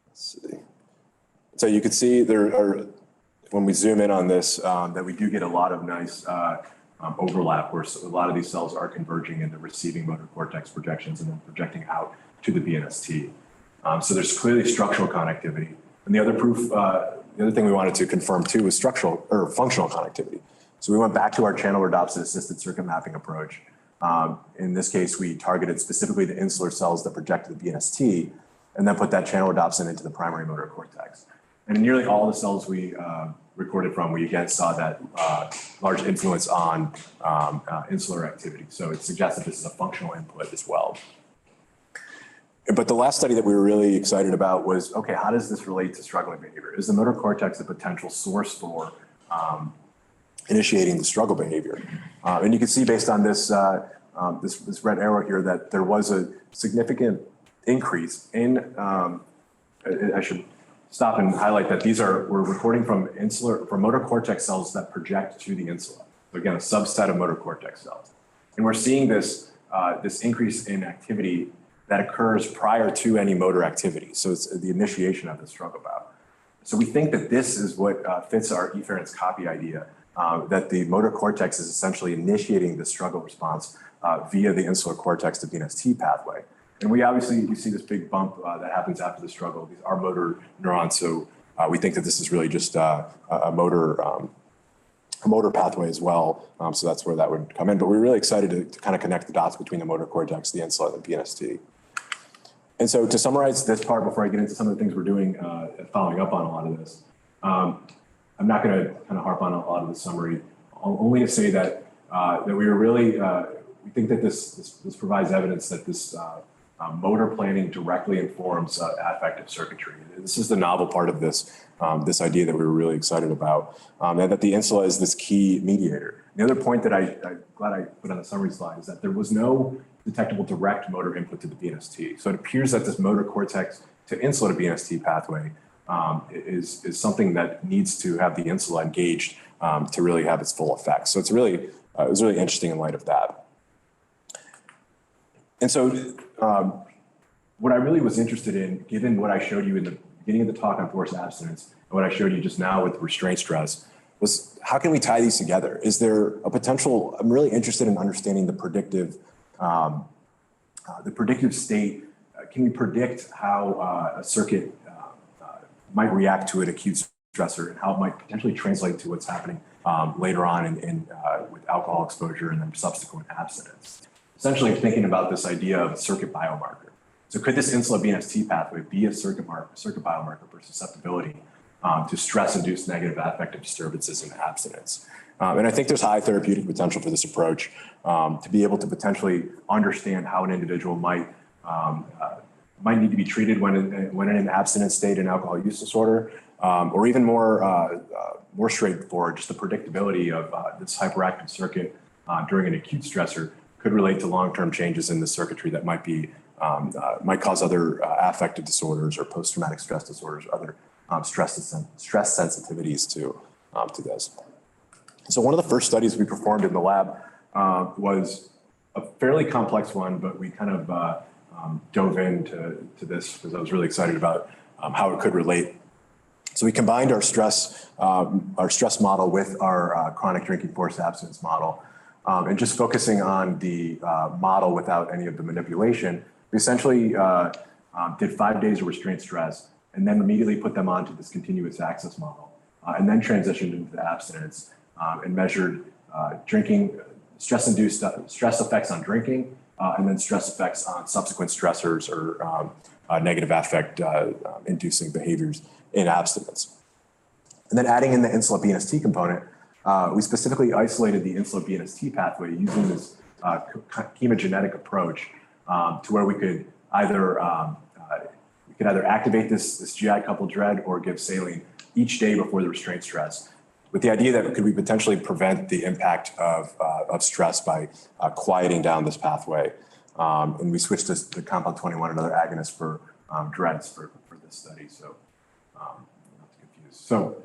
Let's see. So you can see there are, when we zoom in on this, that we do get a lot of nice overlap where a lot of these cells are converging in the receiving motor cortex projections and then projecting out to the BNST. So there's clearly structural connectivity. And the other proof, the other thing we wanted to confirm too was structural or functional connectivity. So we went back to our channel rhodopsin assisted circuit mapping approach. In this case, we targeted specifically the insular cells that project to the BNST and then put that channel rhodopsin into the primary motor cortex. And in nearly all the cells we recorded from, we again saw that large influence on insular activity. So it suggests that this is a functional input as well. But the last study that we were really excited about was, okay, how does this relate to struggling behavior? Is the motor cortex a potential source for initiating the struggle behavior? And you can see based on this, this red arrow here that there was a significant increase in, I should stop and highlight that we're recording from motor cortex cells that project to the insula. So again, a subset of motor cortex cells. And we're seeing this, this increase in activity that occurs prior to any motor activity. So it's the initiation of the struggle bout. So we think that this is what fits our efference copy idea, that the motor cortex is essentially initiating the struggle response via the insular cortex to BNST pathway. And we obviously, you see this big bump that happens after the struggle. These are motor neurons, so we think that this is really just a motor pathway as well. So that's where that would come in. But we're really excited to kind of connect the dots between the motor cortex, the insula, and the BNST. And so to summarize this part before I get into some of the things we're doing, following up on a lot of this, I'm not going to kind of harp on a lot of the summary, only to say that that we were really, we think that this provides evidence that this motor planning directly informs affective circuitry. This is the novel part of this, this idea that we were really excited about, and that the insula is this key mediator. The other point that I'm glad I put on the summary slide is that there was no detectable direct motor input to the BNST. So it appears that this motor cortex to insula to BNST pathway is something that needs to have the insula engaged to really have its full effect. So it's really, it was really interesting in light of that. And so what I really was interested in, given what I showed you in the beginning of the talk on forced abstinence and what I showed you just now with restraint stress, was how can we tie these together? Is there a potential, I'm really interested in understanding the predictive state. Can we predict how a circuit might react to an acute stressor and how it might potentially translate to what's happening later on with alcohol exposure and then subsequent abstinence? Essentially thinking about this idea of a circuit biomarker. So could this insula BNST pathway be a circuit biomarker for susceptibility to stress-induced negative affective disturbances in abstinence? And I think there's high therapeutic potential for this approach to be able to potentially understand how an individual might need to be treated when in an abstinent state in alcohol use disorder, or even more straightforward, just the predictability of this hyperactive circuit during an acute stressor could relate to long-term changes in the circuitry that might cause other affective disorders or post-traumatic stress disorders, or other stress sensitivities to this. So one of the first studies we performed in the lab was a fairly complex one, but we kind of dove into this because I was really excited about how it could relate. So we combined our stress model with our chronic drinking forced abstinence model. And just focusing on the model without any of the manipulation, we essentially did 5 days of restraint stress and then immediately put them onto this continuous access model and then transitioned into the abstinence and measured drinking, stress-induced stress effects on drinking and then stress effects on subsequent stressors or negative affect inducing behaviors in abstinence. And then adding in the insula BNST component, we specifically isolated the insula BNST pathway using this chemogenetic approach to where we could either activate this GI coupled dread or give saline each day before the restraint stress, with the idea that could we potentially prevent the impact of stress by quieting down this pathway. And we switched to compound 21, another agonist for dreads for this study. So not to confuse. So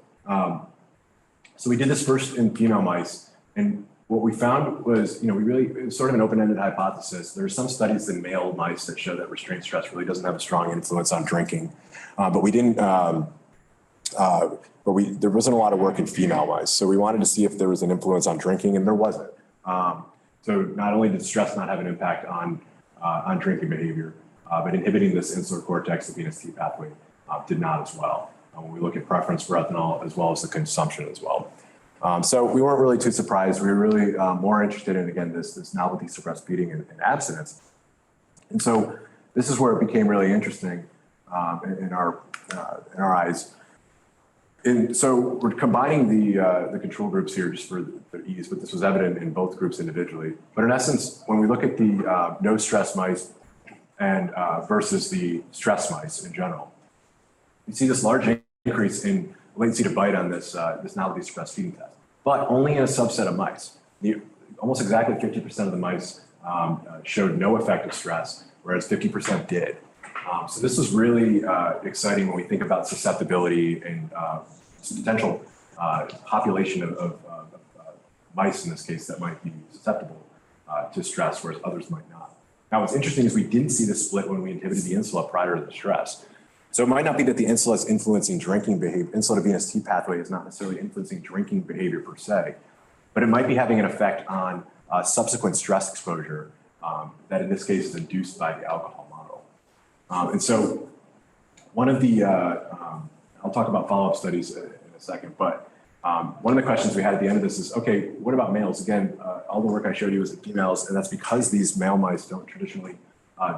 So we did this first in female mice, and what we found was, it was sort of an open-ended hypothesis. There are some studies in male mice that show that restraint stress really doesn't have a strong influence on drinking, but we didn't. There wasn't a lot of work in female mice, so we wanted to see if there was an influence on drinking, and there wasn't. So not only did stress not have an impact on drinking behavior, but inhibiting this insular cortex, the venous T pathway, did not as well. When we look at preference for ethanol as well as the consumption as well. So we weren't really too surprised. We were really more interested in, again, this novelty suppressed feeding and abstinence. And so this is where it became really interesting in our eyes. And so we're combining the control groups here just for the ease, but this was evident in both groups individually. But in essence, when we look at the no stress mice and versus the stress mice in general, you see this large increase in latency to bite on this novelty suppressed feeding test, but only in a subset of mice. Almost exactly 50% of the mice showed no effect of stress, whereas 50% did. So this is really exciting when we think about susceptibility and potential population of mice in this case that might be susceptible to stress, whereas others might not. Now, what's interesting is we didn't see this split when we inhibited the insula prior to the stress. So it might not be that the insula is influencing drinking behavior. Insula to venous T pathway is not necessarily influencing drinking behavior per se, but it might be having an effect on subsequent stress exposure that in this case is induced by the alcohol model. And so one of the, I'll talk about follow-up studies in a second, but one of the questions we had at the end of this is, okay, what about males? Again, all the work I showed you was in females, and that's because these male mice don't traditionally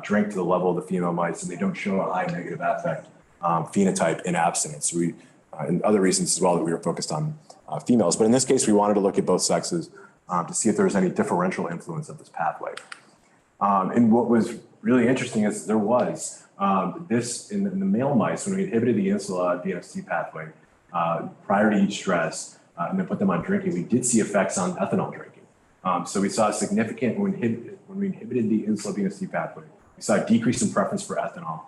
drink to the level of the female mice, and they don't show a high negative affect phenotype in abstinence. And other reasons as well that we were focused on females. But in this case, we wanted to look at both sexes to see if there was any differential influence of this pathway. And what was really interesting is there was this in the male mice, when we inhibited the insula VNS-T pathway prior to each stress and then put them on drinking, we did see effects on ethanol drinking. So we saw a significant, when we inhibited the insula VNS-T pathway, we saw a decrease in preference for ethanol,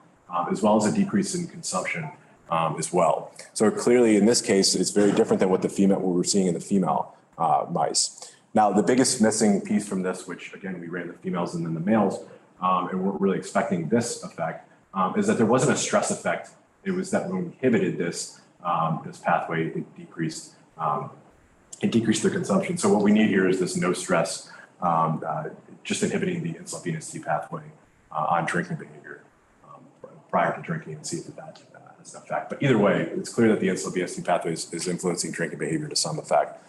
as well as a decrease in consumption as well. So clearly in this case, it's very different than what we were seeing in the female mice. Now, the biggest missing piece from this, which again, we ran the females and then the males, and we're really expecting this effect, is that there wasn't a stress effect. It was that when we inhibited this pathway, it decreased the consumption. So what we need here is this no stress, just inhibiting the insula VNS-T pathway on drinking behavior prior to drinking and see if that has an effect. But either way, it's clear that the insula VNS-T pathway is influencing drinking behavior to some effect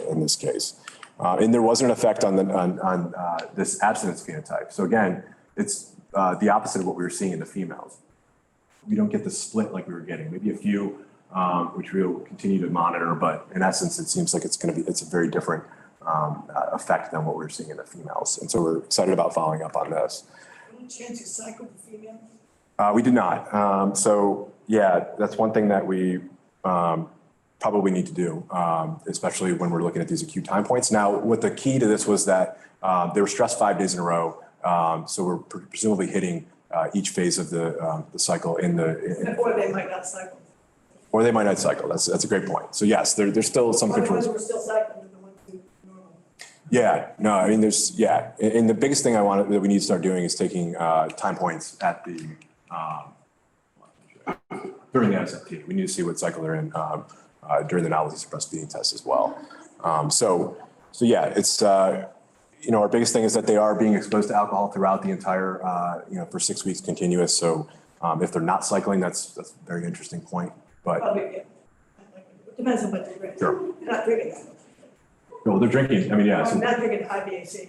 in this case. And there wasn't an effect on this abstinence phenotype. So again, it's the opposite of what we were seeing in the females. We don't get the split like we were getting, maybe a few, which we'll continue to monitor, but in essence, it seems like it's a very different effect than what we were seeing in the females. And so we're excited about following up on this.
Any chance you cycle the female?
We did not. So yeah, that's one thing that we probably need to do, especially when we're looking at these acute time points. Now, what the key to this was that they were stressed 5 days in a row. So we're presumably hitting each phase of the cycle
Or they might not cycle.
Or they might not cycle. That's a great point. So yes, there's still some controls.
We're still cycling the ones who normal.
Yeah, no, I mean, and the biggest thing that we need to start doing is taking time points at the, during the SFT. We need to see what cycle they're in during the novelty suppressed feeding test as well. So yeah, it's, our biggest thing is that they are being exposed to alcohol throughout the entire, for 6 weeks continuous. So if they're not cycling, that's a very interesting point. But
Probably, yeah. It depends on what they're drinking.
Sure.
They're not drinking that much.
no, they're drinking. I mean, yeah.
I'm not drinking high BAC.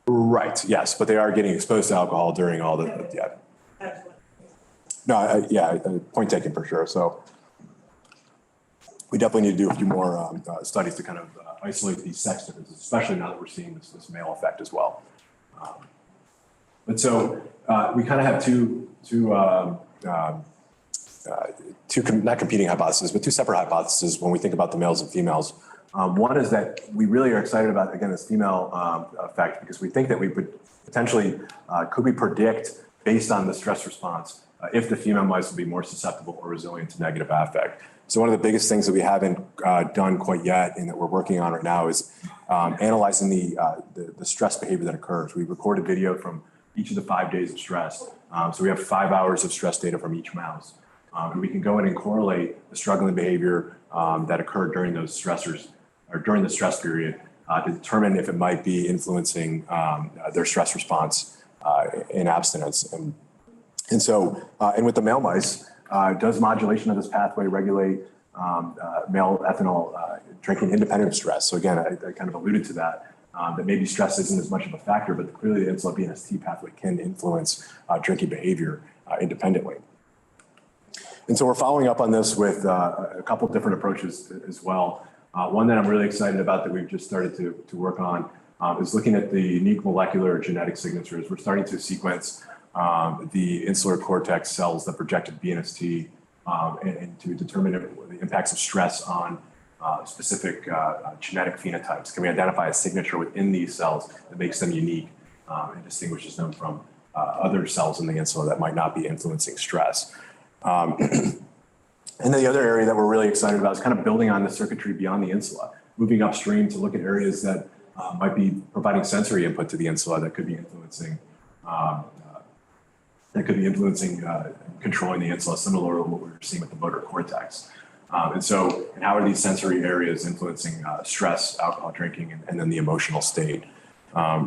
Right. Yes, but they are getting exposed to alcohol during all the. Yeah.
That's what.
No. Point taken for sure. So we definitely need to do a few more studies to kind of isolate these sex differences, especially now that we're seeing this male effect as well. But so we kind of have two not competing hypotheses, but two separate hypotheses when we think about the males and females. One is that we really are excited about, again, this female effect because we think that we would potentially, could we predict based on the stress response if the female mice will be more susceptible or resilient to negative affect. So one of the biggest things that we haven't done quite yet and that we're working on right now is analyzing the stress behavior that occurs. We recorded video from each of the 5 days of stress. So we have 5 hours of stress data from each mouse. And we can go in and correlate the struggling behavior that occurred during those stressors or during the stress period to determine if it might be influencing their stress response in abstinence. And with the male mice, does modulation of this pathway regulate male ethanol drinking independent of stress? So again, I kind of alluded to that, that maybe stress isn't as much of a factor, but clearly the insulin BNST pathway can influence drinking behavior independently. And so we're following up on this with a couple of different approaches as well. One that I'm really excited about that we've just started to work on is looking at the unique molecular genetic signatures. We're starting to sequence the insular cortex cells that projected BNST and to determine the impacts of stress on specific genetic phenotypes. Can we identify a signature within these cells that makes them unique and distinguishes them from other cells in the insula that might not be influencing stress? And then the other area that we're really excited about is kind of building on the circuitry beyond the insula, moving upstream to look at areas that might be providing sensory input to the insula that could be influencing controlling the insula, similar to what we were seeing with the motor cortex. And how are these sensory areas influencing stress, alcohol drinking, and then the emotional state?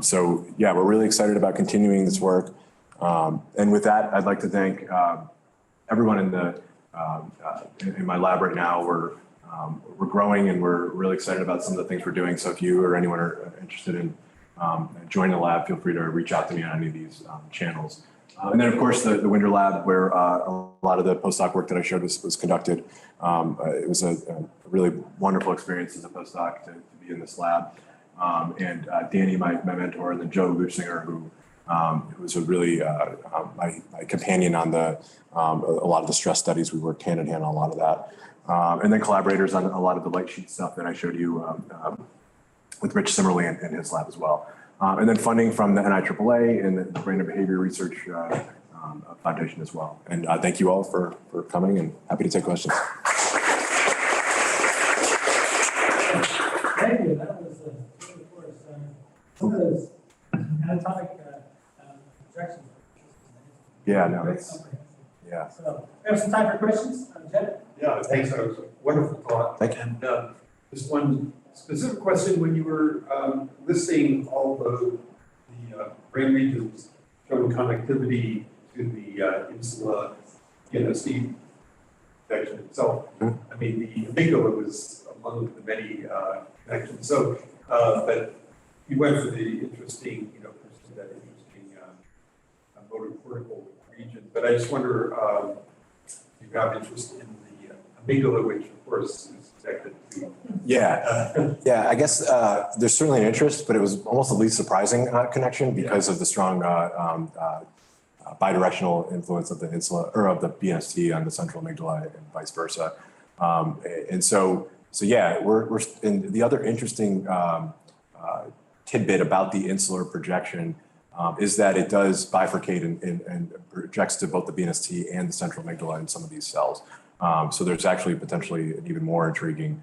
So yeah, we're really excited about continuing this work. And with that, I'd like to thank everyone in my lab right now. We're growing and we're really excited about some of the things we're doing. So if you or anyone are interested in joining the lab, feel free to reach out to me on any of these channels. And then of course the Winder Lab, where a lot of the postdoc work that I showed was conducted. It was a really wonderful experience as a postdoc to be in this lab. And Danny, my mentor, and then Joe Luchinger, who was a really my companion on a lot of the stress studies. We worked hand in hand on a lot of that. And then collaborators on a lot of the light sheet stuff that I showed you with Rich Simmerly and his lab as well. And then funding from the NIAAA and the Brain and Behavior Research Foundation as well. And thank you all for coming, and happy to take questions.
Thank you. That was good, of course. Some of those anatomic projections.
Yeah, no, it's, yeah.
So we have some time for questions. Jed?
Yeah, thanks. That was a wonderful talk.
Thank you.
And just one specific question: when you were listing all the brain regions showing connectivity to the insula BNST connection itself, I mean, the amygdala was among the many connections. So, but you went for the interesting, pursued that interesting motor cortical region. But I just wonder if you have interest in the amygdala, which of course is connected to.
Yeah, yeah. I guess there's certainly an interest, but it was almost the least surprising connection because of the strong bidirectional influence of the insula or of the BNST on the central amygdala and vice versa. And so yeah, we're and the other interesting tidbit about the insular projection is that it does bifurcate and projects to both the BNST and the central amygdala in some of these cells. So there's actually potentially an even more intriguing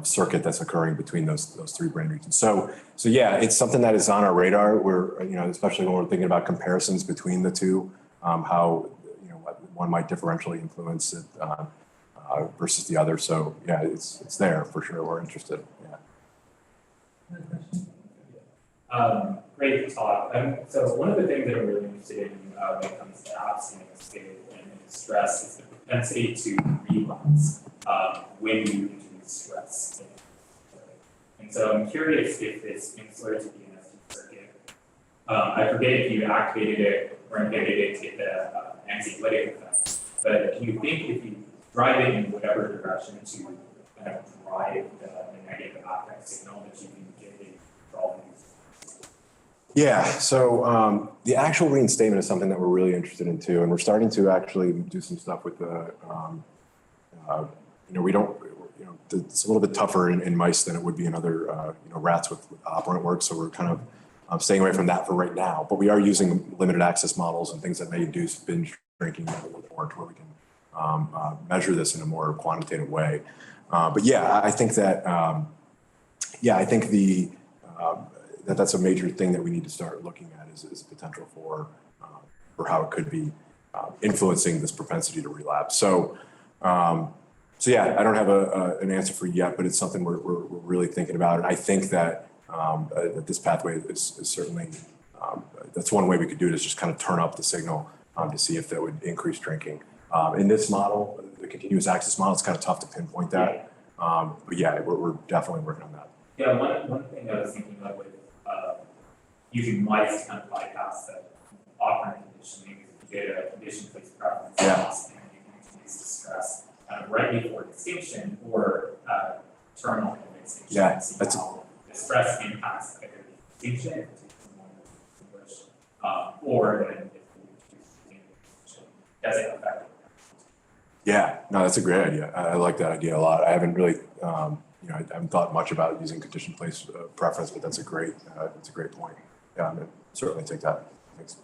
circuit that's occurring between those three brain regions. So yeah, it's something that is on our radar. We're, especially when we're thinking about comparisons between the two, how, one might differentially influence it versus the other. So yeah, it's there for sure. We're interested. Yeah.
Great talk. So one of the things that I'm really interested in when it comes to abstinence state and stress is the propensity to relapse when you introduce stress. And so I'm curious if this insular to BNST circuit, I forget if you activated it or inhibited it to get the anxiolytic effect, but do you think if you drive it in whatever direction to kind of drive the negative affect signal that you can get a problem?
Yeah, so the actual reinstatement is something that we're really interested in too, and we're starting to actually do some stuff with the, we don't, it's a little bit tougher in mice than it would be in other, rats with operant work, so we're kind of staying away from that for right now, but we are using limited access models and things that may induce binge drinking a little more to where we can measure this in a more quantitative way. But yeah, I think that, I think that's a major thing that we need to start looking at is potential for how it could be influencing this propensity to relapse. So yeah, I don't have an answer for you yet, but it's something we're really thinking about. And I think that that this pathway is certainly, that's one way we could do it, is just kind of turn up the signal to see if that would increase drinking. In this model, the continuous access model, it's kind of tough to pinpoint that. But yeah, we're definitely working on that.
Yeah, one thing I was thinking of with using mice to kind of bypass the operant conditioning is if you get a condition-based preference loss and you can introduce distress right before extinction or terminal extinction.
Yeah,
See
that's
how the stress impacts either the extinction, if it takes more than English, or then if we choose extinction, does it affect it?
Yeah, no, that's a great idea. I like that idea a lot. I haven't really, I haven't thought much about using condition-based preference, but that's a great point. Yeah, I'm gonna certainly take that. Thanks.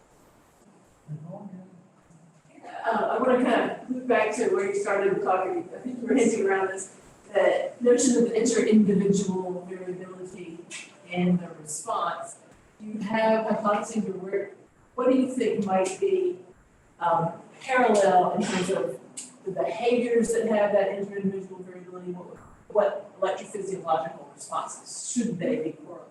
I want to kind of move back to where you started talking. I think you were hinting around this, the notion of inter-individual variability in the response. Do you have hypotheses or what do you think might be parallel in terms of the behaviors that have that inter-individual variability? What electrophysiological responses should they be correlated?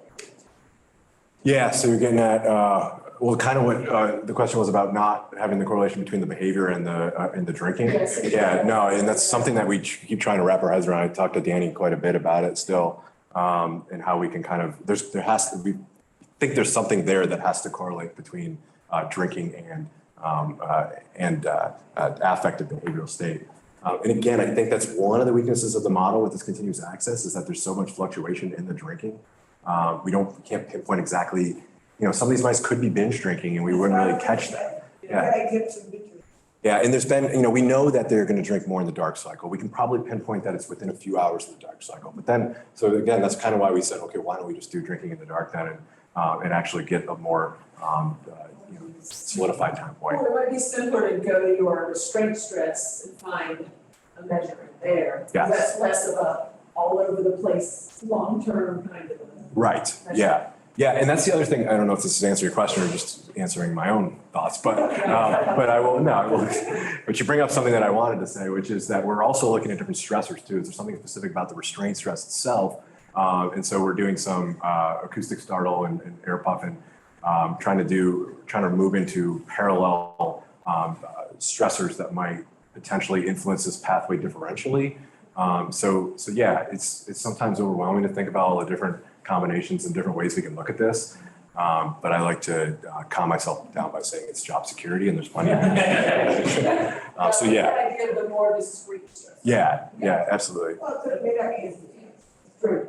Yeah, so you're getting at, kind of what the question was about, not having the correlation between the behavior and the drinking.
Yes.
Yeah, no, and that's something that we keep trying to wrap our heads around. I talked to Danny quite a bit about it still, and how we can kind of, we think there's something there that has to correlate between drinking and affective behavioral state. And again, I think that's one of the weaknesses of the model with this continuous access is that there's so much fluctuation in the drinking. We can't pinpoint exactly, some of these mice could be binge drinking and we wouldn't really catch that. Yeah, and there's been, we know that they're going to drink more in the dark cycle. We can probably pinpoint that it's within a few hours of the dark cycle. But then, so again, that's kind of why we said, okay, why don't we just do drinking in the dark then and actually get a more solidified time point.
Well, it might be simpler to go to your restraint stress and find a measurement there.
Yes.
That's less of a all over the place, long-term kind of a.
Right, yeah. Yeah, and that's the other thing. I don't know if this is answering your question or just answering my own thoughts, but I will. But you bring up something that I wanted to say, which is that we're also looking at different stressors too. There's something specific about the restraint stress itself. And so we're doing some acoustic startle and air puff and trying to move into parallel stressors that might potentially influence this pathway differentially. So yeah, it's sometimes overwhelming to think about all the different combinations and different ways we can look at this. But I like to calm myself down by saying it's job security and there's plenty of so yeah.
That idea of the more discrete stress.
Yeah, absolutely.
Well, maybe true.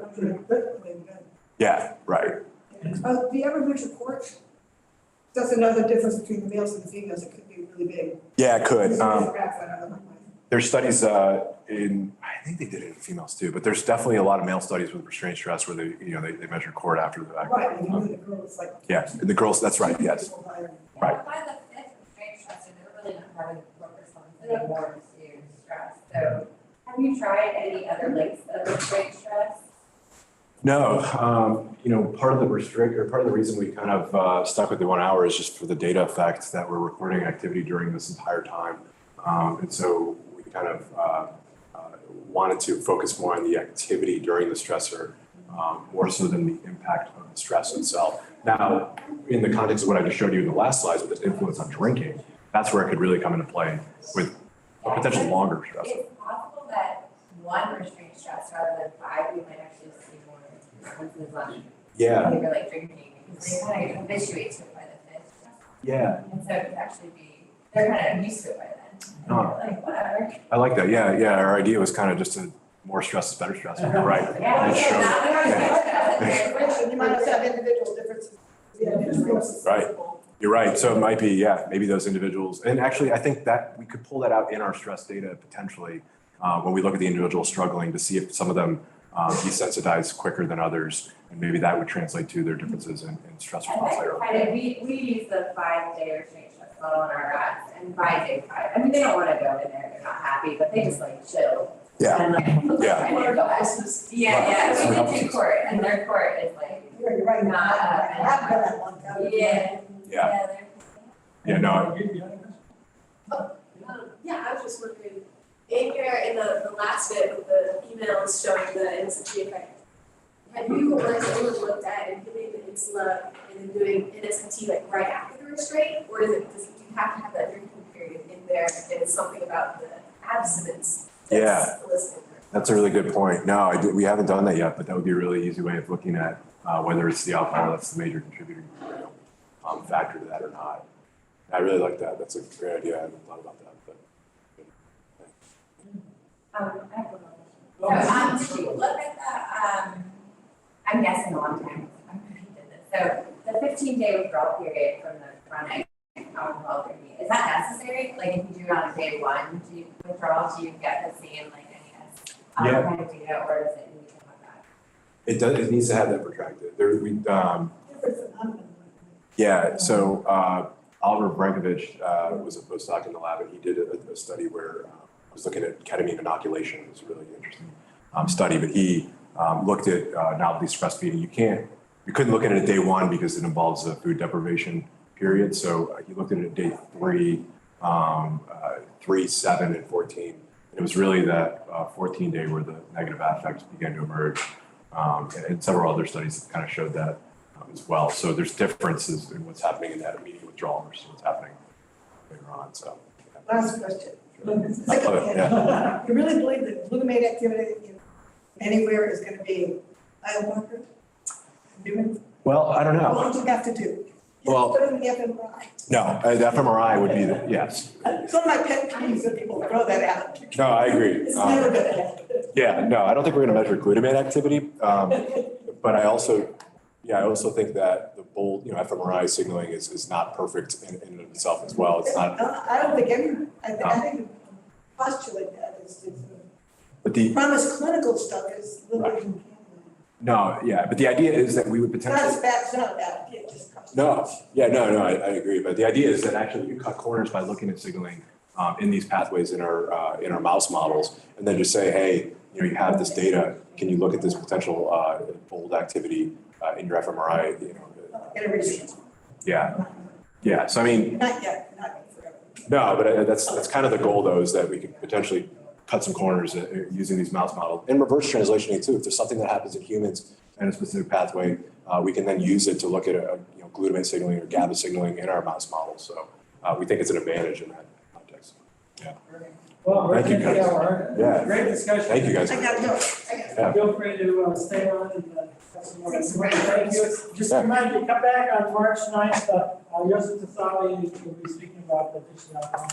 Yeah, right.
Do you ever measure quartz? That's another difference between the males and the females. It could be really big.
Yeah, it could.
There's
There's studies I think they did it in females too, but there's definitely a lot of male studies with restraint stress where they measure cord after the fact.
Right, and you know the girls like.
Yeah, and the girls, that's right, yes. Right.
By the fifth restraint stressor, they're really not having the core response anymore to stress. So have you tried any other links of restraint stress?
No, part of the reason we kind of stuck with the 1 hour is just for the data effect that we're recording activity during this entire time. And so we kind of wanted to focus more on the activity during the stressor, more so than the impact of the stress itself. Now, in the context of what I just showed you in the last slides with its influence on drinking, that's where it could really come into play with a potential longer stressor.
It's possible that one restraint stress rather than 5, we might actually see more influence on behavior like drinking because they kind of habituate to it by the fifth.
Yeah.
And so it could actually be, they're kind of used to it by then. And
Oh.
they're like, whatever.
I like that. Yeah. Our idea was kind of just to more stress is better stress, right?
Yeah,
And show-
You might also have individual differences.
Right. You're right. So it might be, maybe those individuals. And actually, I think that we could pull that out in our stress data potentially when we look at the individuals struggling to see if some of them desensitize quicker than others. And maybe that would translate to their differences in stress response later.
We use the 5-day restraint stress bottle in our rats, and by day 5, I mean, they don't wanna go in there, they're not happy, but they just like chill.
Yeah.
And like,
Yeah.
and they're we did do court, and their court is like,
You're right,
Not,
I've been at one time.
yeah.
Yeah, no,
Yeah, I was just wondering, in the last bit with the emails showing the NSFG effect, have you or has anyone looked at inhibiting the insula and then doing NSFT like right after the restraint? Or do you have to have that drinking period in there and it's something about the abstinence that's elicited?
that's a really good point. No, we haven't done that yet, but that would be a really easy way of looking at whether it's the alcohol that's the major contributing factor to that or not. I really like that. That's a great idea. I haven't thought about that, but.
I have a question. So, did you look at the, I'm guessing a long time, I already did this. So the 15-day withdrawal period from the chronic alcohol drinking, is that necessary? Like if you do it on day 1, do you withdraw, do you get the same like any kind of data, or does it need to have that?
It does, it needs to have that protracted. Yeah, so Oliver Brankovich was a postdoc in the lab, and he did a study where he was looking at ketamine inoculation. It was a really interesting study, but he looked at novelty suppressed feeding. You couldn't look at it at day 1 because it involves a food deprivation period. So he looked at it at day 3, 3, 7, and 14. And it was really that 14-day where the negative affects began to emerge. And several other studies kind of showed that as well. So there's differences in what's happening in that immediate withdrawal versus what's happening later on. So.
Last question.
Yeah.
You really believe that glutamate activity anywhere is gonna be a biomarker?
Well, I don't know.
What do you have to do?
Well-
Put it in the fMRI.
No, the fMRI would be yes.
Some of my pet peeves that people throw that out.
No, I agree.
It's never gonna happen.
Yeah, no, I don't think we're going to measure glutamate activity. But I also think that the bold, fMRI signaling is not perfect in and of itself as well. It's not.
I don't think I think postulate that is
But the
promise clinical stuff is little.
but the idea is that we would
It's not
potentially.
as bad, it's not a bad idea, just.
I agree. But the idea is that actually you cut corners by looking at signaling in these pathways in our mouse models, and then just say, hey, you have this data. Can you look at this potential bold activity in your fMRI?
Get a research.
Yeah. So I mean,
Not yet, not forever.
no, but that's kind of the goal, though, is that we could potentially cut some corners using these mouse models and reverse translationing too. If there's something that happens in humans in a specific pathway, we can then use it to look at glutamate signaling or GABA signaling in our mouse models. So we think it's an advantage in that context. Yeah.
Well, we're
Thank you,
at the
guys.
hour.
Yeah.
Great discussion.
Thank you, guys.
I gotta go.
Yeah.
Feel free to stay on and have some more. Thank you. Just a reminder, you come back on March 9th, Joseph Tasawi will be speaking about the addiction alcohol.